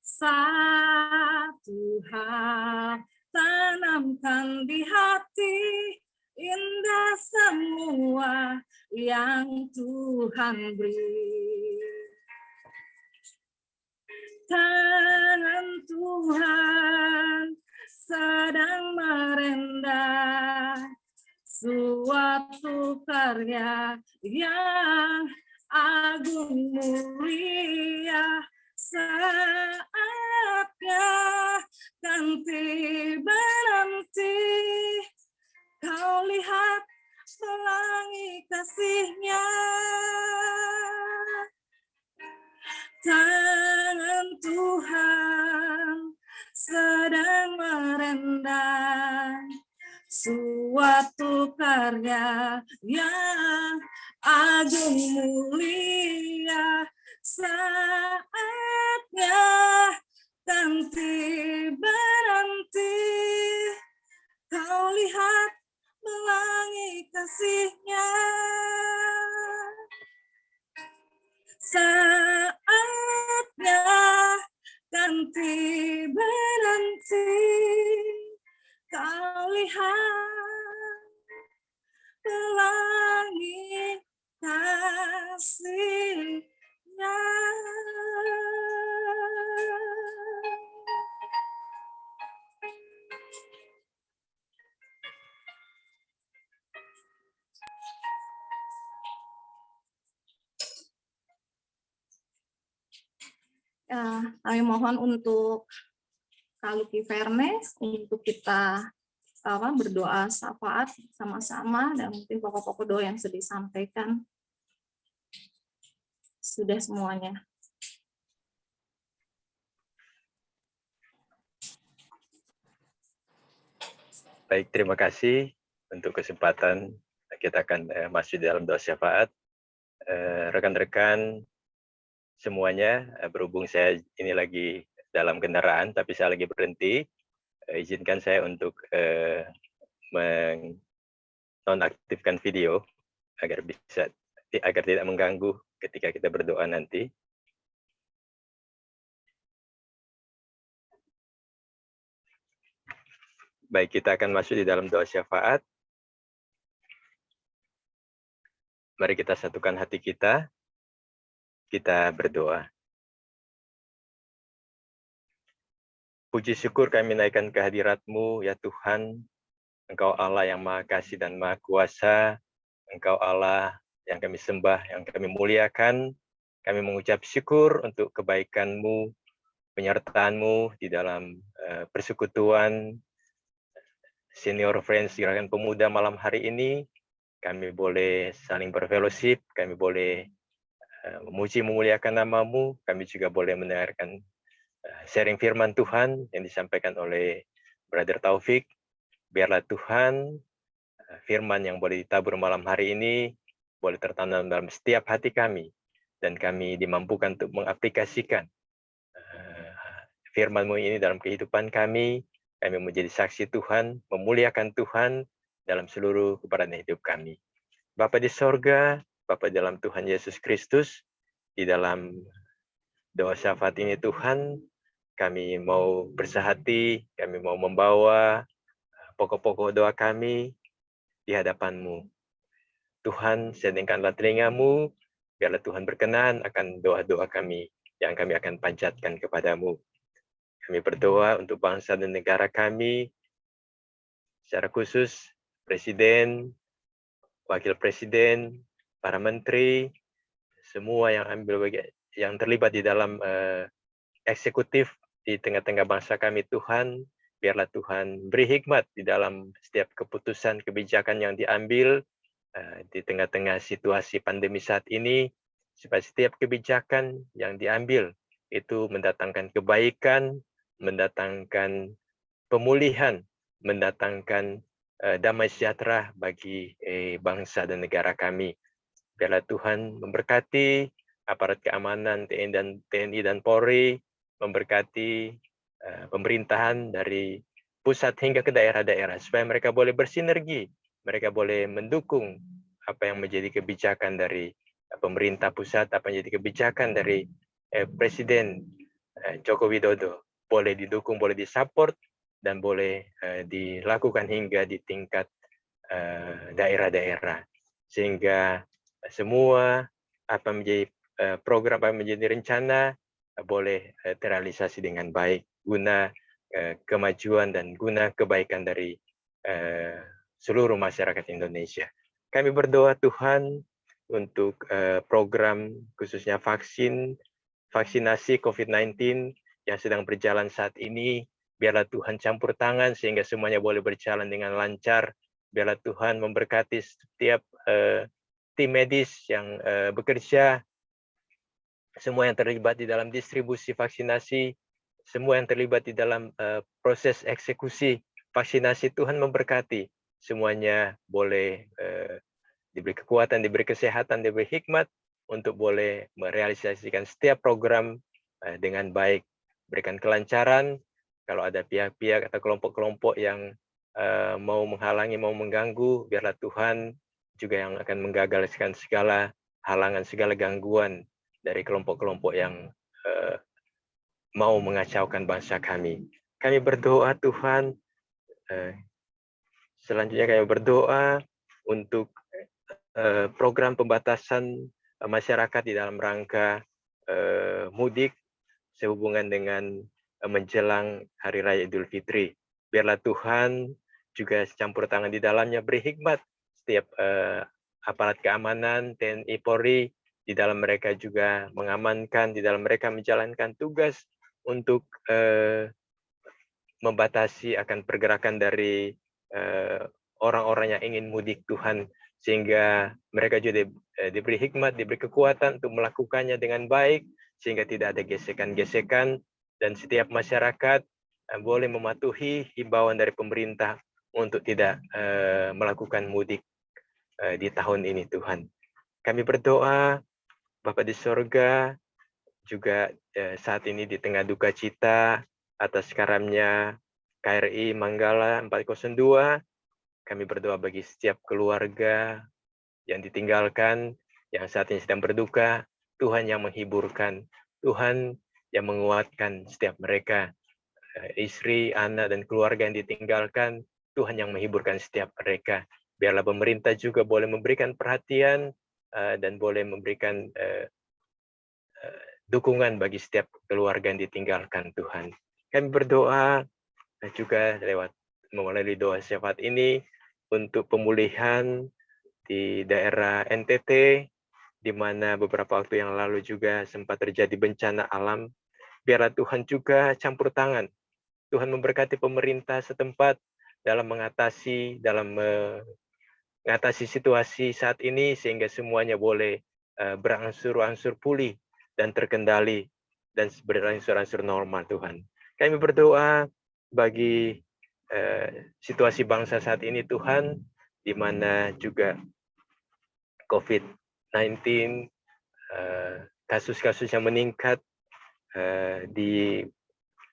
Satu hal tanamkan di hati, indah semua yang Tuhan beri. Tangan Tuhan sedang merendah suatu karya yang agung mulia. Saatnya kan tiba nanti, kau lihat pelangi kasih-Nya. Tangan Tuhan sedang merendah suatu karya yang agung mulia. Saatnya kan tiba nanti, kau lihat pelangi kasih-Nya. Saatnya kan tiba nanti, kau lihat pelangi kasih-Nya. Kami mohon untuk Kaluki Fairness untuk kita berdoa syafaat sama-sama, dan mungkin pokok-pokok doa yang sudah disampaikan sudah semuanya. Baik, terima kasih untuk kesempatan kita akan masuk dalam doa syafaat. rekan-rekan semuanya, berhubung saya ini lagi dalam kendaraan, tapi saya lagi berhenti, izinkan saya untuk menonaktifkan video agar tidak mengganggu ketika kita berdoa nanti. Baik, kita akan masuk di dalam doa syafaat. Mari kita satukan hati kita berdoa. Puji syukur kami naikkan kehadirat-Mu, ya Tuhan. Engkau Allah yang Maha Kasih dan Maha Kuasa. Engkau Allah yang kami sembah, yang kami muliakan. Kami mengucap syukur untuk kebaikan-Mu, penyertaan-Mu di dalam persekutuan Senior Friends Gerakan Pemuda malam hari ini. Kami boleh saling berfellowship, kami boleh memuji memuliakan nama-Mu, kami juga boleh mendengarkan sharing firman Tuhan yang disampaikan oleh Brother Taufik. Biarlah Tuhan, firman yang boleh ditabur malam hari ini boleh tertanam dalam setiap hati kami, dan kami dimampukan untuk mengaplikasikan firman-Mu ini dalam kehidupan kami. Kami menjadi saksi Tuhan, memuliakan Tuhan dalam seluruh keberadaan hidup kami. Bapa di sorga, Bapa dalam Tuhan Yesus Kristus, di dalam doa syafaat ini Tuhan, kami mau bersahati, kami mau membawa pokok-pokok doa kami di hadapan-Mu. Tuhan, sedengkanlah telinga-Mu, biarlah Tuhan berkenan akan doa-doa kami yang kami akan panjatkan kepada-Mu. Kami berdoa untuk bangsa dan negara kami, secara khusus Presiden, Wakil Presiden, para menteri, semua yang terlibat di dalam eksekutif di tengah-tengah bangsa kami Tuhan, biarlah Tuhan beri hikmat di dalam setiap keputusan kebijakan yang diambil di tengah-tengah situasi pandemi saat ini, supaya setiap kebijakan yang diambil itu mendatangkan kebaikan, mendatangkan pemulihan, mendatangkan damai sejahtera bagi bangsa dan negara kami. Biarlah Tuhan memberkati aparat keamanan TNI dan Polri, memberkati pemerintahan dari pusat hingga ke daerah-daerah, supaya mereka boleh bersinergi, mereka boleh mendukung apa yang menjadi kebijakan dari pemerintah pusat, apa yang menjadi kebijakan dari Presiden Joko Widodo, boleh didukung, boleh disupport, dan boleh dilakukan hingga di tingkat daerah-daerah, sehingga semua apa menjadi program, apa menjadi rencana boleh terrealisasi dengan baik guna kemajuan dan guna kebaikan dari seluruh masyarakat Indonesia. Kami berdoa Tuhan untuk program khususnya vaksinasi COVID-19 yang sedang berjalan saat ini. Biarlah Tuhan campur tangan sehingga semuanya boleh berjalan dengan lancar. Biarlah Tuhan memberkati setiap tim medis yang bekerja, semua yang terlibat di dalam distribusi vaksinasi, semua yang terlibat di dalam proses eksekusi vaksinasi. Tuhan memberkati semuanya, boleh diberi kekuatan, diberi kesehatan, diberi hikmat untuk boleh merealisasikan setiap program dengan baik. Berikan kelancaran. Kalau ada pihak-pihak atau kelompok-kelompok yang mau menghalangi, mau mengganggu, biarlah Tuhan juga yang akan menggagalkan segala halangan, segala gangguan dari kelompok-kelompok yang mau mengacaukan bangsa kami. Kami berdoa Tuhan, selanjutnya kami berdoa untuk program pembatasan masyarakat di dalam rangka mudik sehubungan dengan menjelang Hari Raya Idul Fitri. Biarlah Tuhan juga campur tangan di dalamnya, beri hikmat setiap aparat keamanan, TNI, Polri, di dalam mereka juga mengamankan, di dalam mereka menjalankan tugas untuk membatasi akan pergerakan dari orang-orang yang ingin mudik Tuhan, sehingga mereka juga diberi hikmat, diberi kekuatan untuk melakukannya dengan baik, sehingga tidak ada gesekan-gesekan, dan setiap masyarakat boleh mematuhi himbauan dari pemerintah untuk tidak melakukan mudik di tahun ini Tuhan. Kami berdoa, Bapa di sorga, juga saat ini di tengah duka cita atas karamnya KRI Manggala 402, kami berdoa bagi setiap keluarga yang ditinggalkan, yang saat ini sedang berduka, Tuhan yang menghiburkan, Tuhan yang menguatkan setiap mereka, istri, anak, dan keluarga yang ditinggalkan, Tuhan yang menghiburkan setiap mereka. Biarlah pemerintah juga boleh memberikan perhatian dan boleh memberikan dukungan bagi setiap keluarga yang ditinggalkan Tuhan. Kami berdoa juga lewat melalui doa syafaat ini untuk pemulihan di daerah NTT, di mana beberapa waktu yang lalu juga sempat terjadi bencana alam. Biarlah Tuhan juga campur tangan. Tuhan memberkati pemerintah setempat dalam mengatasi situasi saat ini, sehingga semuanya boleh berangsur-angsur pulih dan terkendali dan berangsur-angsur normal, Tuhan. Kami berdoa bagi situasi bangsa saat ini, Tuhan, di mana juga COVID-19, kasus-kasus yang meningkat di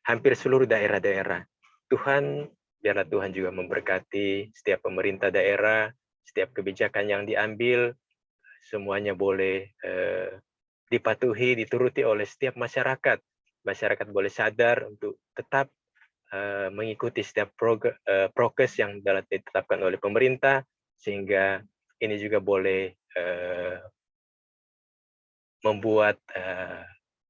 hampir seluruh daerah-daerah. Tuhan, biarlah Tuhan juga memberkati setiap pemerintah daerah, setiap kebijakan yang diambil, semuanya boleh dipatuhi, dituruti oleh setiap masyarakat. Masyarakat boleh sadar untuk tetap mengikuti setiap prokes yang telah ditetapkan oleh pemerintah, sehingga ini juga boleh membuat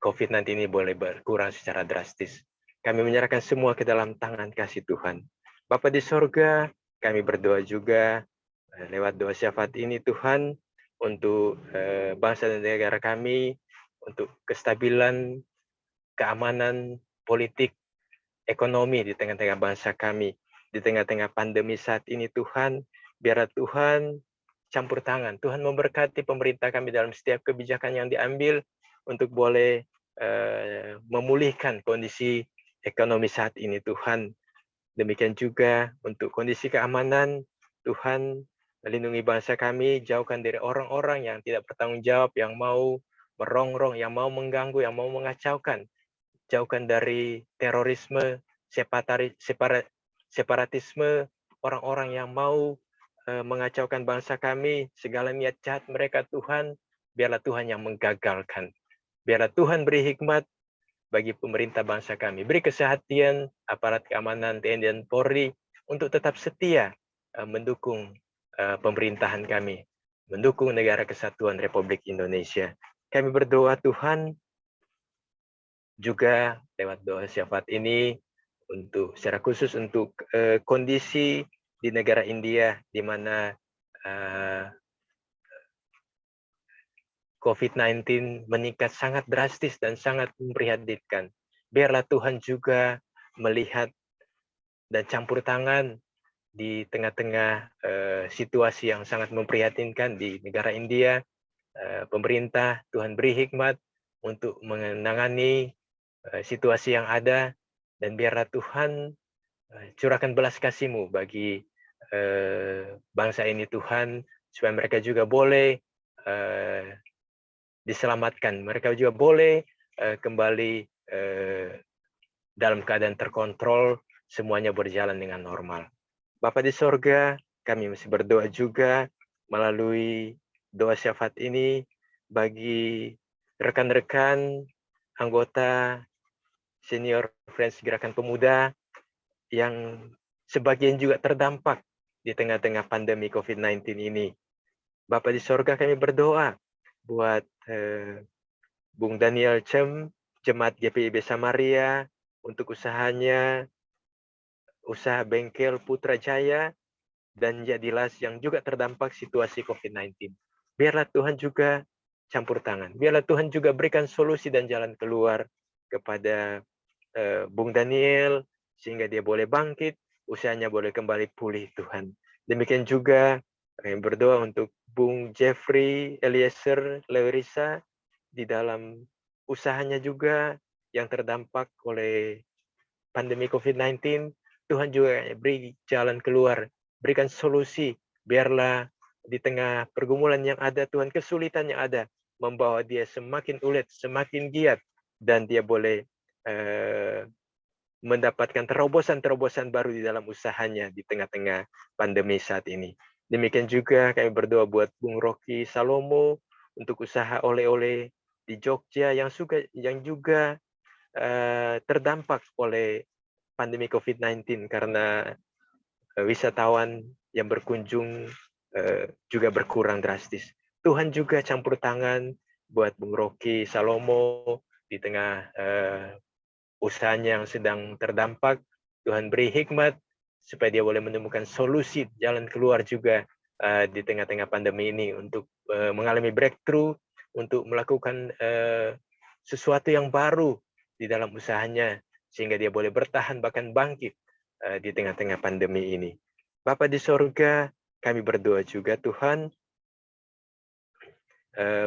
COVID-19 ini boleh berkurang secara drastis. Kami menyerahkan semua ke dalam tangan kasih Tuhan. Bapa di sorga, kami berdoa juga lewat doa syafaat ini, Tuhan, untuk bangsa dan negara kami, untuk kestabilan, keamanan, politik, ekonomi di tengah-tengah bangsa kami. Di tengah-tengah pandemi saat ini, Tuhan, biarlah Tuhan campur tangan. Tuhan memberkati pemerintah kami dalam setiap kebijakan yang diambil untuk boleh memulihkan kondisi ekonomi saat ini, Tuhan. Demikian juga untuk kondisi keamanan, Tuhan, melindungi bangsa kami, jauhkan dari orang-orang yang tidak bertanggung jawab, yang mau merongrong, yang mau mengganggu, yang mau mengacaukan. Jauhkan dari terorisme, separatisme, orang-orang yang mau mengacaukan bangsa kami, segala niat jahat mereka, Tuhan, biarlah Tuhan yang menggagalkan. Biarlah Tuhan beri hikmat bagi pemerintah bangsa kami. Beri kesehatan aparat keamanan TNI dan Polri untuk tetap setia mendukung pemerintahan kami, mendukung negara kesatuan Republik Indonesia. Kami berdoa, Tuhan, juga lewat doa syafaat ini untuk secara khusus untuk kondisi di negara India, di mana COVID-19 meningkat sangat drastis dan sangat memprihatinkan. Biarlah Tuhan juga melihat dan campur tangan di tengah-tengah situasi yang sangat memprihatinkan di negara India. Pemerintah, Tuhan beri hikmat untuk menangani situasi yang ada, dan biarlah Tuhan curahkan belas kasih-Mu bagi bangsa ini, Tuhan, supaya mereka juga boleh diselamatkan. Mereka juga boleh kembali dalam keadaan terkontrol, semuanya berjalan dengan normal. Bapa di sorga, kami masih berdoa juga melalui doa syafaat ini bagi rekan-rekan anggota senior Friends Gerakan Pemuda yang sebagian juga terdampak di tengah-tengah pandemi COVID-19 ini. Bapa di sorga, kami berdoa buat Bung Daniel Cem, Jemaat GPIB Samaria, untuk usahanya, usaha bengkel Putrajaya, dan Jadilas yang juga terdampak situasi COVID-19. Biarlah Tuhan juga campur tangan. Biarlah Tuhan juga berikan solusi dan jalan keluar kepada Bung Daniel, sehingga dia boleh bangkit, usahanya boleh kembali pulih, Tuhan. Demikian juga kami berdoa untuk Bung Jeffrey Eliezer Lewerisa, di dalam usahanya juga yang terdampak oleh pandemi COVID-19. Tuhan juga beri jalan keluar, berikan solusi, biarlah di tengah pergumulan yang ada, Tuhan, kesulitan yang ada, membawa dia semakin ulet, semakin giat, dan dia boleh mendapatkan terobosan-terobosan baru di dalam usahanya di tengah-tengah pandemi saat ini. Demikian juga kami berdoa buat Bung Rocky Salomo untuk usaha oleh-oleh di Jogja yang juga terdampak oleh pandemi COVID-19 karena wisatawan yang berkunjung juga berkurang drastis. Tuhan juga campur tangan buat Bung Rocky Salomo di tengah usahanya yang sedang terdampak. Tuhan beri hikmat supaya dia boleh menemukan solusi jalan keluar juga di tengah-tengah pandemi ini untuk mengalami breakthrough, untuk melakukan sesuatu yang baru di dalam usahanya sehingga dia boleh bertahan bahkan bangkit di tengah-tengah pandemi ini. Bapa di sorga, kami berdoa juga Tuhan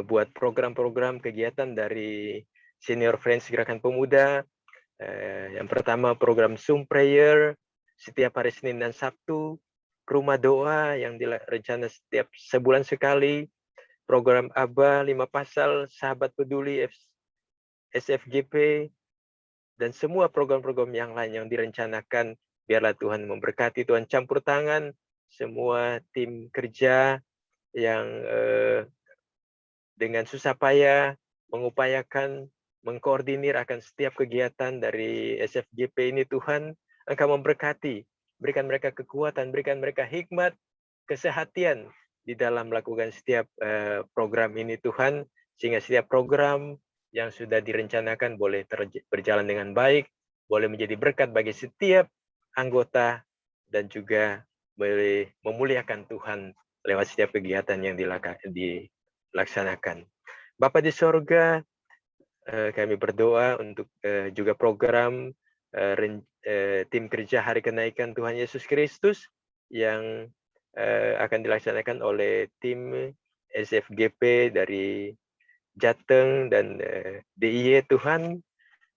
buat program-program kegiatan dari Senior Friends Gerakan Pemuda. Yang pertama program Zoom Prayer setiap hari Senin dan Sabtu, rumah doa yang direncana setiap sebulan sekali, program ABA 5 Pasal, Sahabat Peduli, SFGP, dan semua program-program yang lain yang direncanakan. Biarlah Tuhan memberkati, Tuhan campur tangan semua tim kerja yang dengan susah payah mengupayakan mengkoordinir akan setiap kegiatan dari SFGP ini. Tuhan, Engkau memberkati, berikan mereka kekuatan, berikan mereka hikmat, kesehatan di dalam melakukan setiap program ini Tuhan, sehingga setiap program yang sudah direncanakan boleh berjalan dengan baik, boleh menjadi berkat bagi setiap anggota, dan juga boleh memuliakan Tuhan lewat setiap kegiatan yang dilaksanakan. Bapa di sorga, kami berdoa untuk juga program tim kerja Hari Kenaikan Tuhan Yesus Kristus yang akan dilaksanakan oleh tim SFGP dari Jateng dan DIY. Tuhan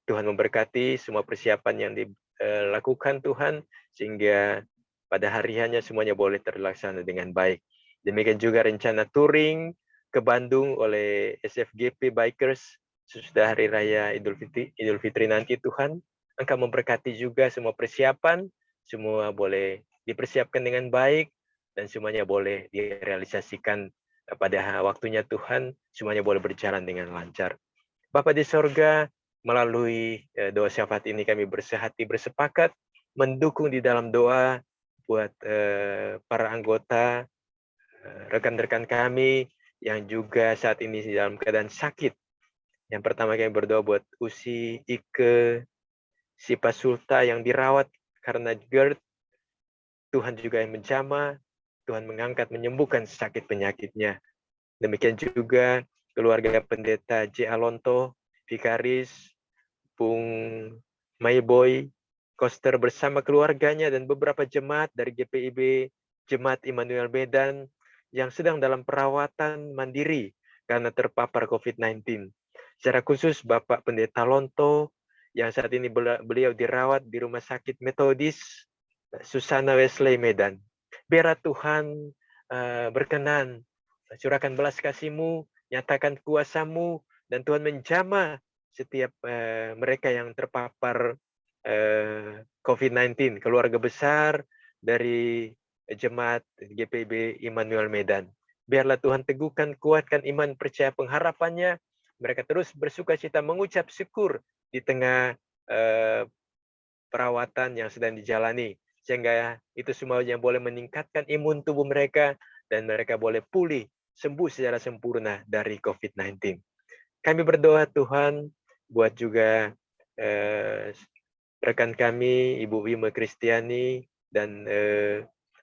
memberkati semua persiapan yang dilakukan Tuhan, sehingga pada harinya semuanya boleh terlaksana dengan baik. Demikian juga rencana touring ke Bandung oleh SFGP Bikers sesudah Hari Raya Idul Fitri nanti. Tuhan, Engkau memberkati juga semua persiapan, semua boleh dipersiapkan dengan baik, dan semuanya boleh direalisasikan pada waktunya Tuhan, semuanya boleh berjalan dengan lancar. Bapa di sorga, melalui doa syafaat ini kami bersehati bersepakat mendukung di dalam doa buat para anggota, rekan-rekan kami yang juga saat ini dalam keadaan sakit. Yang pertama kami berdoa buat Usi, Ike, Sipa Sulta yang dirawat karena GERD. Tuhan juga yang menjamah, Tuhan mengangkat, menyembuhkan sakit penyakitnya. Demikian juga keluarga pendeta J. Alonto, Vikaris, Bung Mayboy, Koster bersama keluarganya, dan beberapa jemaat dari GPIB, Jemaat Immanuel Medan, yang sedang dalam perawatan mandiri karena terpapar COVID-19. Secara khusus Bapak Pendeta Lonto, yang saat ini beliau dirawat di Rumah Sakit Metodis Susana Wesley Medan. Biarlah Tuhan berkenan, curahkan belas kasih-Mu, nyatakan kuasa-Mu, dan Tuhan menjamah setiap mereka yang terpapar COVID-19, keluarga besar dari Jemaat GPIB Immanuel Medan. Biarlah Tuhan teguhkan, kuatkan iman, percaya, pengharapannya. Mereka terus bersukacita mengucap syukur di tengah perawatan yang sedang dijalani, sehingga itu semuanya boleh meningkatkan imun tubuh mereka dan mereka boleh pulih, sembuh secara sempurna dari COVID-19. Kami berdoa Tuhan buat juga rekan kami Ibu Wima Kristiani dan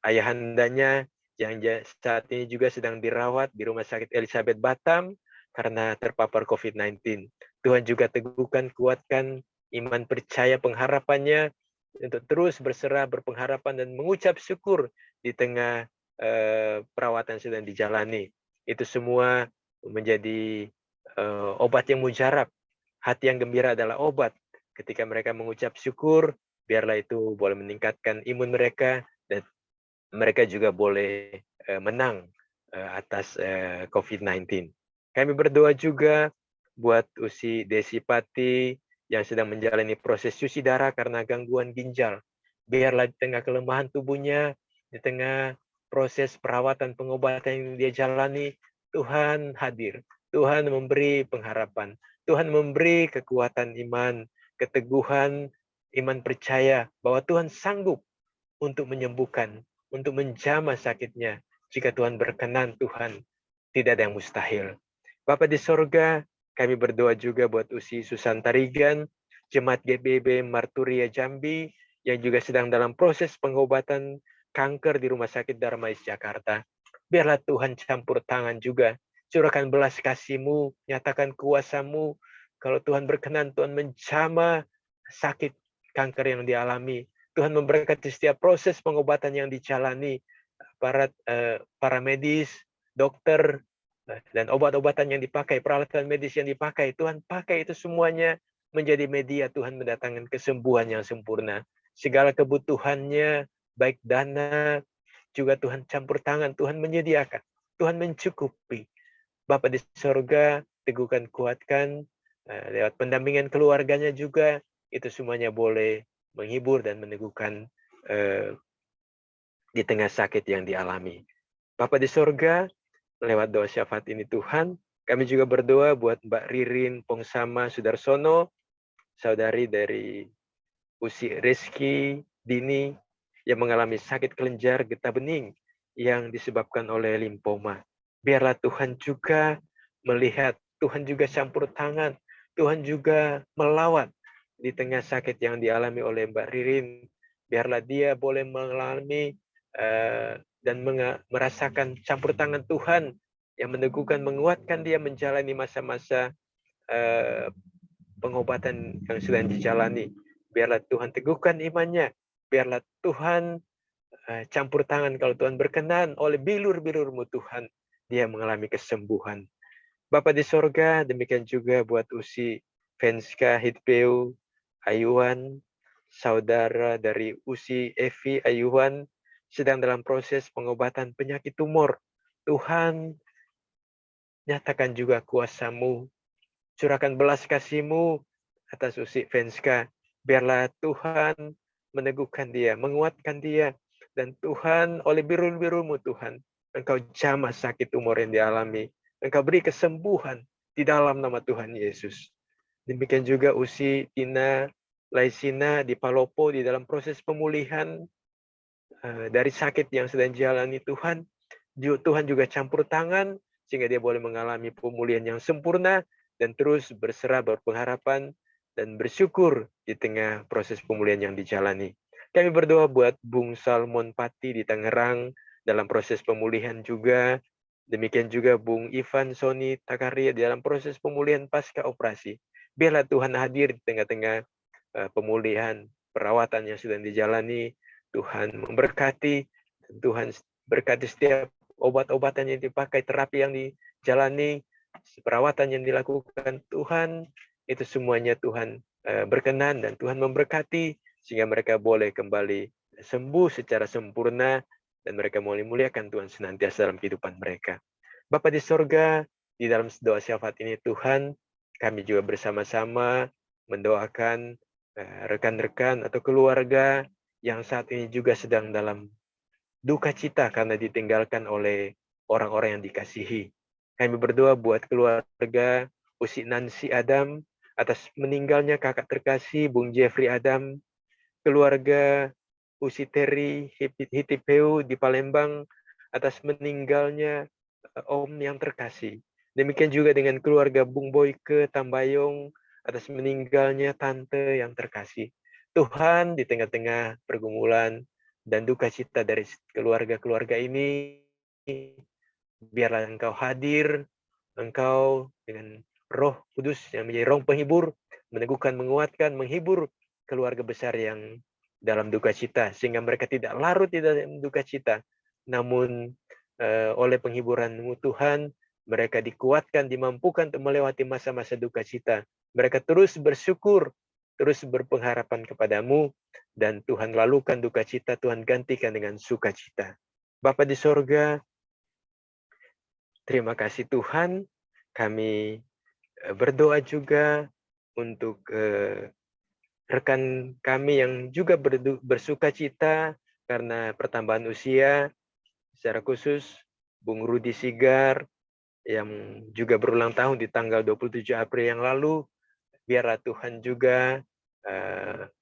ayahandanya yang saat ini juga sedang dirawat di Rumah Sakit Elizabeth Batam karena terpapar COVID-19. Tuhan juga teguhkan, kuatkan iman, percaya, pengharapannya untuk terus berserah, berpengharapan, dan mengucap syukur di tengah perawatan sedang dijalani. Itu semua menjadi obat yang mujarab. Hati yang gembira adalah obat. Ketika mereka mengucap syukur, biarlah itu boleh meningkatkan imun mereka, dan mereka juga boleh menang atas COVID-19. Kami berdoa juga buat Usi Desipati yang sedang menjalani proses cuci darah karena gangguan ginjal. Biarlah di tengah kelemahan tubuhnya, di tengah proses perawatan pengobatan yang dia jalani, Tuhan hadir. Tuhan memberi pengharapan. Tuhan memberi kekuatan iman, keteguhan, iman percaya bahwa Tuhan sanggup untuk menyembuhkan, untuk menjamah sakitnya. Jika Tuhan berkenan, Tuhan tidak ada yang mustahil. Bapa di sorga, kami berdoa juga buat Usi Susantarigan, Jemaat GBB Marturia Jambi, yang juga sedang dalam proses pengobatan kanker di Rumah Sakit Darmais Jakarta. Biarlah Tuhan campur tangan juga, curahkan belas kasih-Mu, nyatakan kuasa-Mu. Kalau Tuhan berkenan, Tuhan menjamah sakit kanker yang dialami. Tuhan memberkati setiap proses pengobatan yang dijalani, para medis, dokter, dan obat-obatan yang dipakai, peralatan medis yang dipakai. Tuhan pakai itu semuanya menjadi media Tuhan mendatangkan kesembuhan yang sempurna. Segala kebutuhannya, baik dana, juga Tuhan campur tangan, Tuhan menyediakan, Tuhan mencukupi. Bapa di sorga, teguhkan, kuatkan, lewat pendampingan keluarganya juga, itu semuanya boleh menghibur dan meneguhkan di tengah sakit yang dialami. Bapa di sorga, lewat doa syafaat ini Tuhan, kami juga berdoa buat Mbak Ririn Pongsama Sudarsono, saudari dari Usi Rizky Dini, yang mengalami sakit kelenjar getah bening yang disebabkan oleh limfoma. Biarlah Tuhan juga melihat, Tuhan juga campur tangan, Tuhan juga melawat di tengah sakit yang dialami oleh Mbak Ririn. Biarlah dia boleh mengalami dan merasakan campur tangan Tuhan yang meneguhkan, menguatkan dia menjalani masa-masa pengobatan yang sedang dijalani. Biarlah Tuhan teguhkan imannya. Biarlah Tuhan campur tangan kalau Tuhan berkenan oleh bilur-bilur-Mu Tuhan, dia mengalami kesembuhan. Bapa di sorga, demikian juga buat Usi Venska Hitpeu Ayuan, saudara dari Usi Evi Ayuan, sedang dalam proses pengobatan penyakit tumor. Tuhan, nyatakan juga kuasa-Mu, curahkan belas kasih-Mu atas Usi Venska. Biarlah Tuhan meneguhkan dia, menguatkan dia. Dan Tuhan, oleh biru-biru-Mu Tuhan, Engkau jamah sakit tumor yang dialami. Engkau beri kesembuhan di dalam nama Tuhan Yesus. Demikian juga Usi Tina Laisina di Palopo di dalam proses pemulihan dari sakit yang sedang dijalani Tuhan. Tuhan juga campur tangan sehingga dia boleh mengalami pemulihan yang sempurna dan terus berserah, berpengharapan, dan bersyukur di tengah proses pemulihan yang dijalani. Kami berdoa buat Bung Salmon Pati di Tangerang dalam proses pemulihan juga. Demikian juga Bung Ivan Soni Takaria di dalam proses pemulihan pasca operasi. Biarlah Tuhan hadir di tengah-tengah pemulihan, perawatan yang sedang dijalani. Tuhan memberkati, Tuhan berkati setiap obat-obatan yang dipakai, terapi yang dijalani, perawatan yang dilakukan. Tuhan, itu semuanya Tuhan berkenan dan Tuhan memberkati sehingga mereka boleh kembali sembuh secara sempurna dan mereka mau memuliakan Tuhan senantiasa dalam kehidupan mereka. Bapa di sorga, di dalam doa syafaat ini Tuhan, kami juga bersama-sama mendoakan rekan-rekan atau keluarga yang saat ini juga sedang dalam duka cita karena ditinggalkan oleh orang-orang yang dikasihi. Kami berdoa buat keluarga Usi Nancy Adam atas meninggalnya kakak terkasih Bung Jeffrey Adam, keluarga Usi Terry Hitipeu di Palembang atas meninggalnya Om yang terkasih. Demikian juga dengan keluarga Bung Boyke Tambayong atas meninggalnya tante yang terkasih. Tuhan, di tengah-tengah pergumulan dan duka cita dari keluarga-keluarga ini, biarlah Engkau hadir, Engkau dengan Roh Kudus yang menjadi roh penghibur, meneguhkan, menguatkan, menghibur keluarga besar yang dalam duka cita, sehingga mereka tidak larut di dalam duka cita, namun oleh penghiburan-Mu Tuhan, mereka dikuatkan, dimampukan untuk melewati masa-masa duka cita. Mereka terus bersyukur, terus berpengharapan kepadamu, dan Tuhan lalukan duka cita, Tuhan gantikan dengan sukacita. Bapa di sorga, Terima kasih Tuhan, kami berdoa juga untuk rekan kami yang juga bersuka cita karena pertambahan usia, secara khusus Bung Rudi Sigar yang juga berulang tahun di tanggal 27 April yang lalu. Biarlah Tuhan juga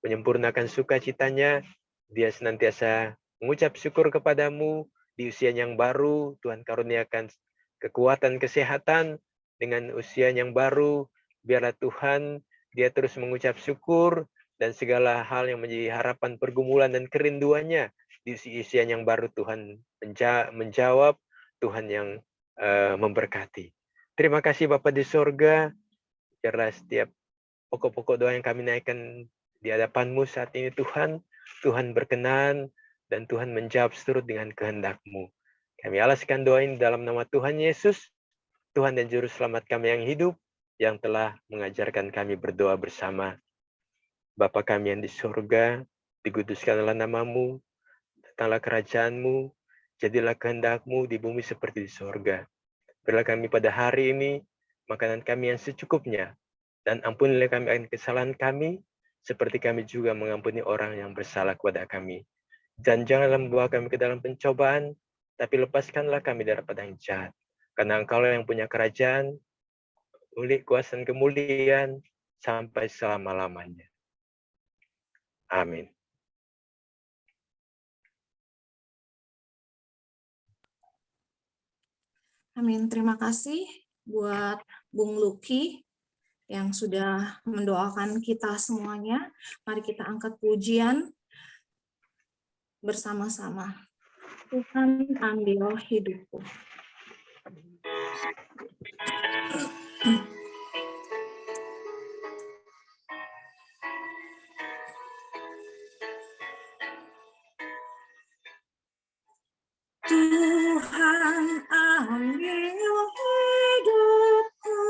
menyempurnakan sukacitanya, dia senantiasa mengucap syukur kepadamu di usia yang baru. Tuhan karuniakan kekuatan kesehatan dengan usia yang baru. Biarlah Tuhan dia terus mengucap syukur dan segala hal yang menjadi harapan pergumulan dan kerinduannya di usia yang baru. Tuhan menjawab, Tuhan yang memberkati. Terima kasih Bapa di sorga, biarlah setiap pokok-pokok doa yang kami naikkan di hadapan-Mu saat ini Tuhan, Tuhan berkenan dan Tuhan menjawab seturut dengan kehendak-Mu. Kami alaskan doa ini dalam nama Tuhan Yesus, Tuhan dan Juru Selamat kami yang hidup, yang telah mengajarkan kami berdoa bersama. Bapa kami yang di surga, dikuduskanlah nama-Mu, datanglah kerajaan-Mu, jadilah kehendak-Mu di bumi seperti di surga. Berilah kami pada hari ini makanan kami yang secukupnya, dan ampunilah kami akan kesalahan kami, seperti kami juga mengampuni orang yang bersalah kepada kami. Dan janganlah membawa kami ke dalam pencobaan, tapi lepaskanlah kami daripada yang jahat. Karena Engkau yang punya kerajaan, kuasa dan kemuliaan, sampai selama-lamanya. Amin. Amin. Terima kasih buat Bung Luki yang sudah mendoakan kita semuanya. Mari kita angkat pujian bersama-sama. Tuhan ambil hidupku. Tuhan ambil hidupku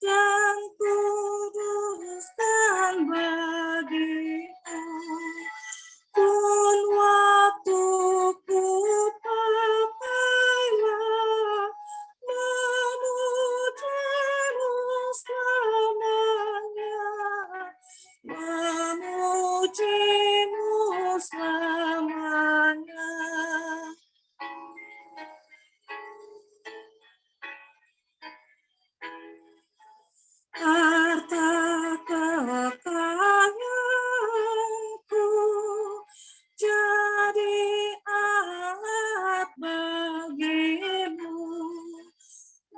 dan kuduskan bagimu. Pun waktuku pakailah memujimu selamanya, memujimu selamanya. Harta kekayaanku jadi alat bagimu,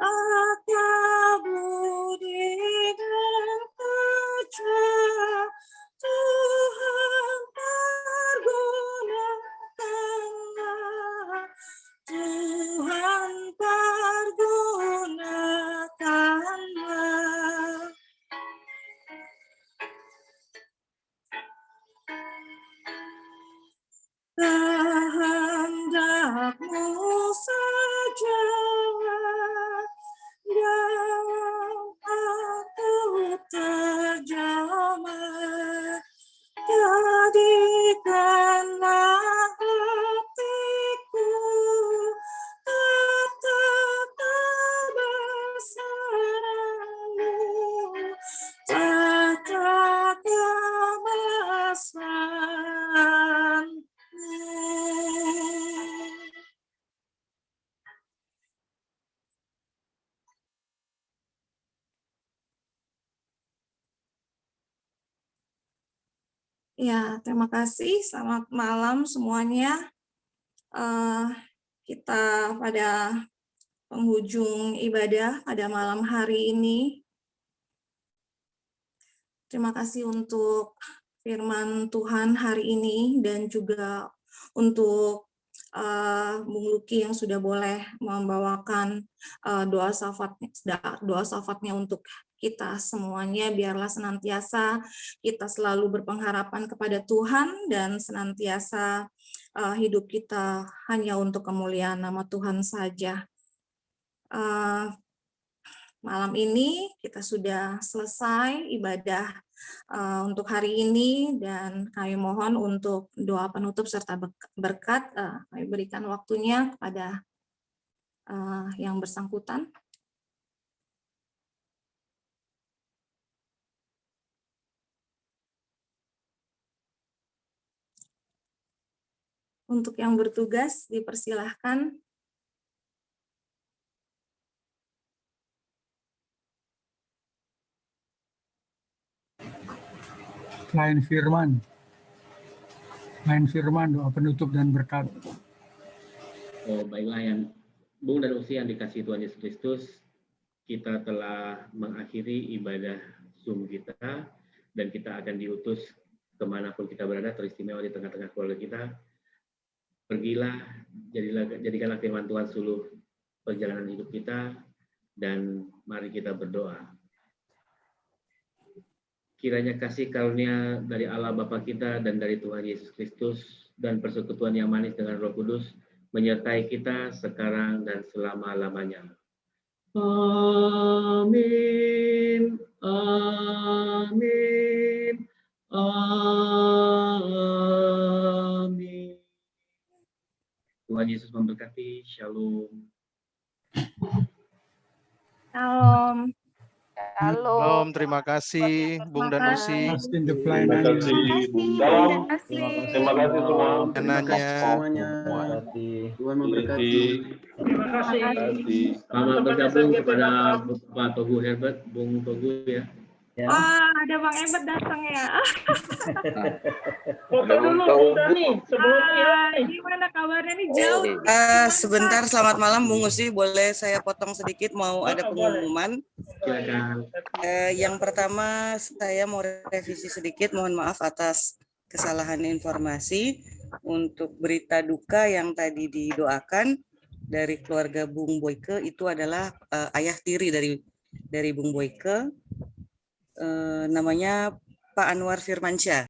akal budi dan kerja Tuhan pergunakanlah, Tuhan pergunakanlah. Kehendak-Mu saja yang aku terjama, jadikanlah hatiku tetap kebesaran-Mu, tetap kebesaran-Mu. Ya, terima kasih. Selamat malam semuanya. Kita pada penghujung ibadah pada malam hari ini. Terima kasih untuk firman Tuhan hari ini dan juga untuk Bung Luki yang sudah boleh membawakan doa syafaatnya untuk kita semuanya. Biarlah senantiasa kita selalu berpengharapan kepada Tuhan dan senantiasa hidup kita hanya untuk kemuliaan nama Tuhan saja. Malam ini kita sudah selesai ibadah untuk hari ini dan kami mohon untuk doa penutup serta berkat kami berikan waktunya kepada yang bersangkutan. Untuk yang bertugas dipersilahkan. Lain firman, doa penutup dan berkat. Oh, baiklah yang Bung dan Usi yang dikasihi Tuhan Yesus Kristus, kita telah mengakhiri ibadah Zoom kita dan kita akan diutus kemanapun kita berada, teristimewa di tengah-tengah keluarga kita. Pergilah, jadikanlah firman Tuhan seluruh perjalanan hidup kita, dan mari kita berdoa. Kiranya kasih karunia dari Allah Bapa kita dan dari Tuhan Yesus Kristus dan persekutuan yang manis dengan Roh Kudus menyertai kita sekarang dan selama-lamanya. Amin. Amin. Amin. Tuhan Yesus memberkati. Shalom. Shalom. Shalom, terima kasih Bung dan Usi. Terima kasih Bunda. Terima kasih semua. Semuanya. Tuhan memberkati. Terima kasih. Selamat bergabung kepada Pak Togu Herbert, Bung Togu ya. Wah, ada Bang Ebet datang ya. Foto dulu Bunda nih sebelum Gimana kabarnya nih jauh? Sebentar, selamat malam Bung Usi. Boleh saya potong sedikit, mau ada pengumuman. Silakan. Yang pertama, saya mau revisi sedikit. Mohon maaf atas kesalahan informasi. Untuk berita duka yang tadi didoakan dari keluarga Bung Boyke, itu adalah ayah tiri dari Bung Boyke. Namanya Pak Anwar Firmansyah.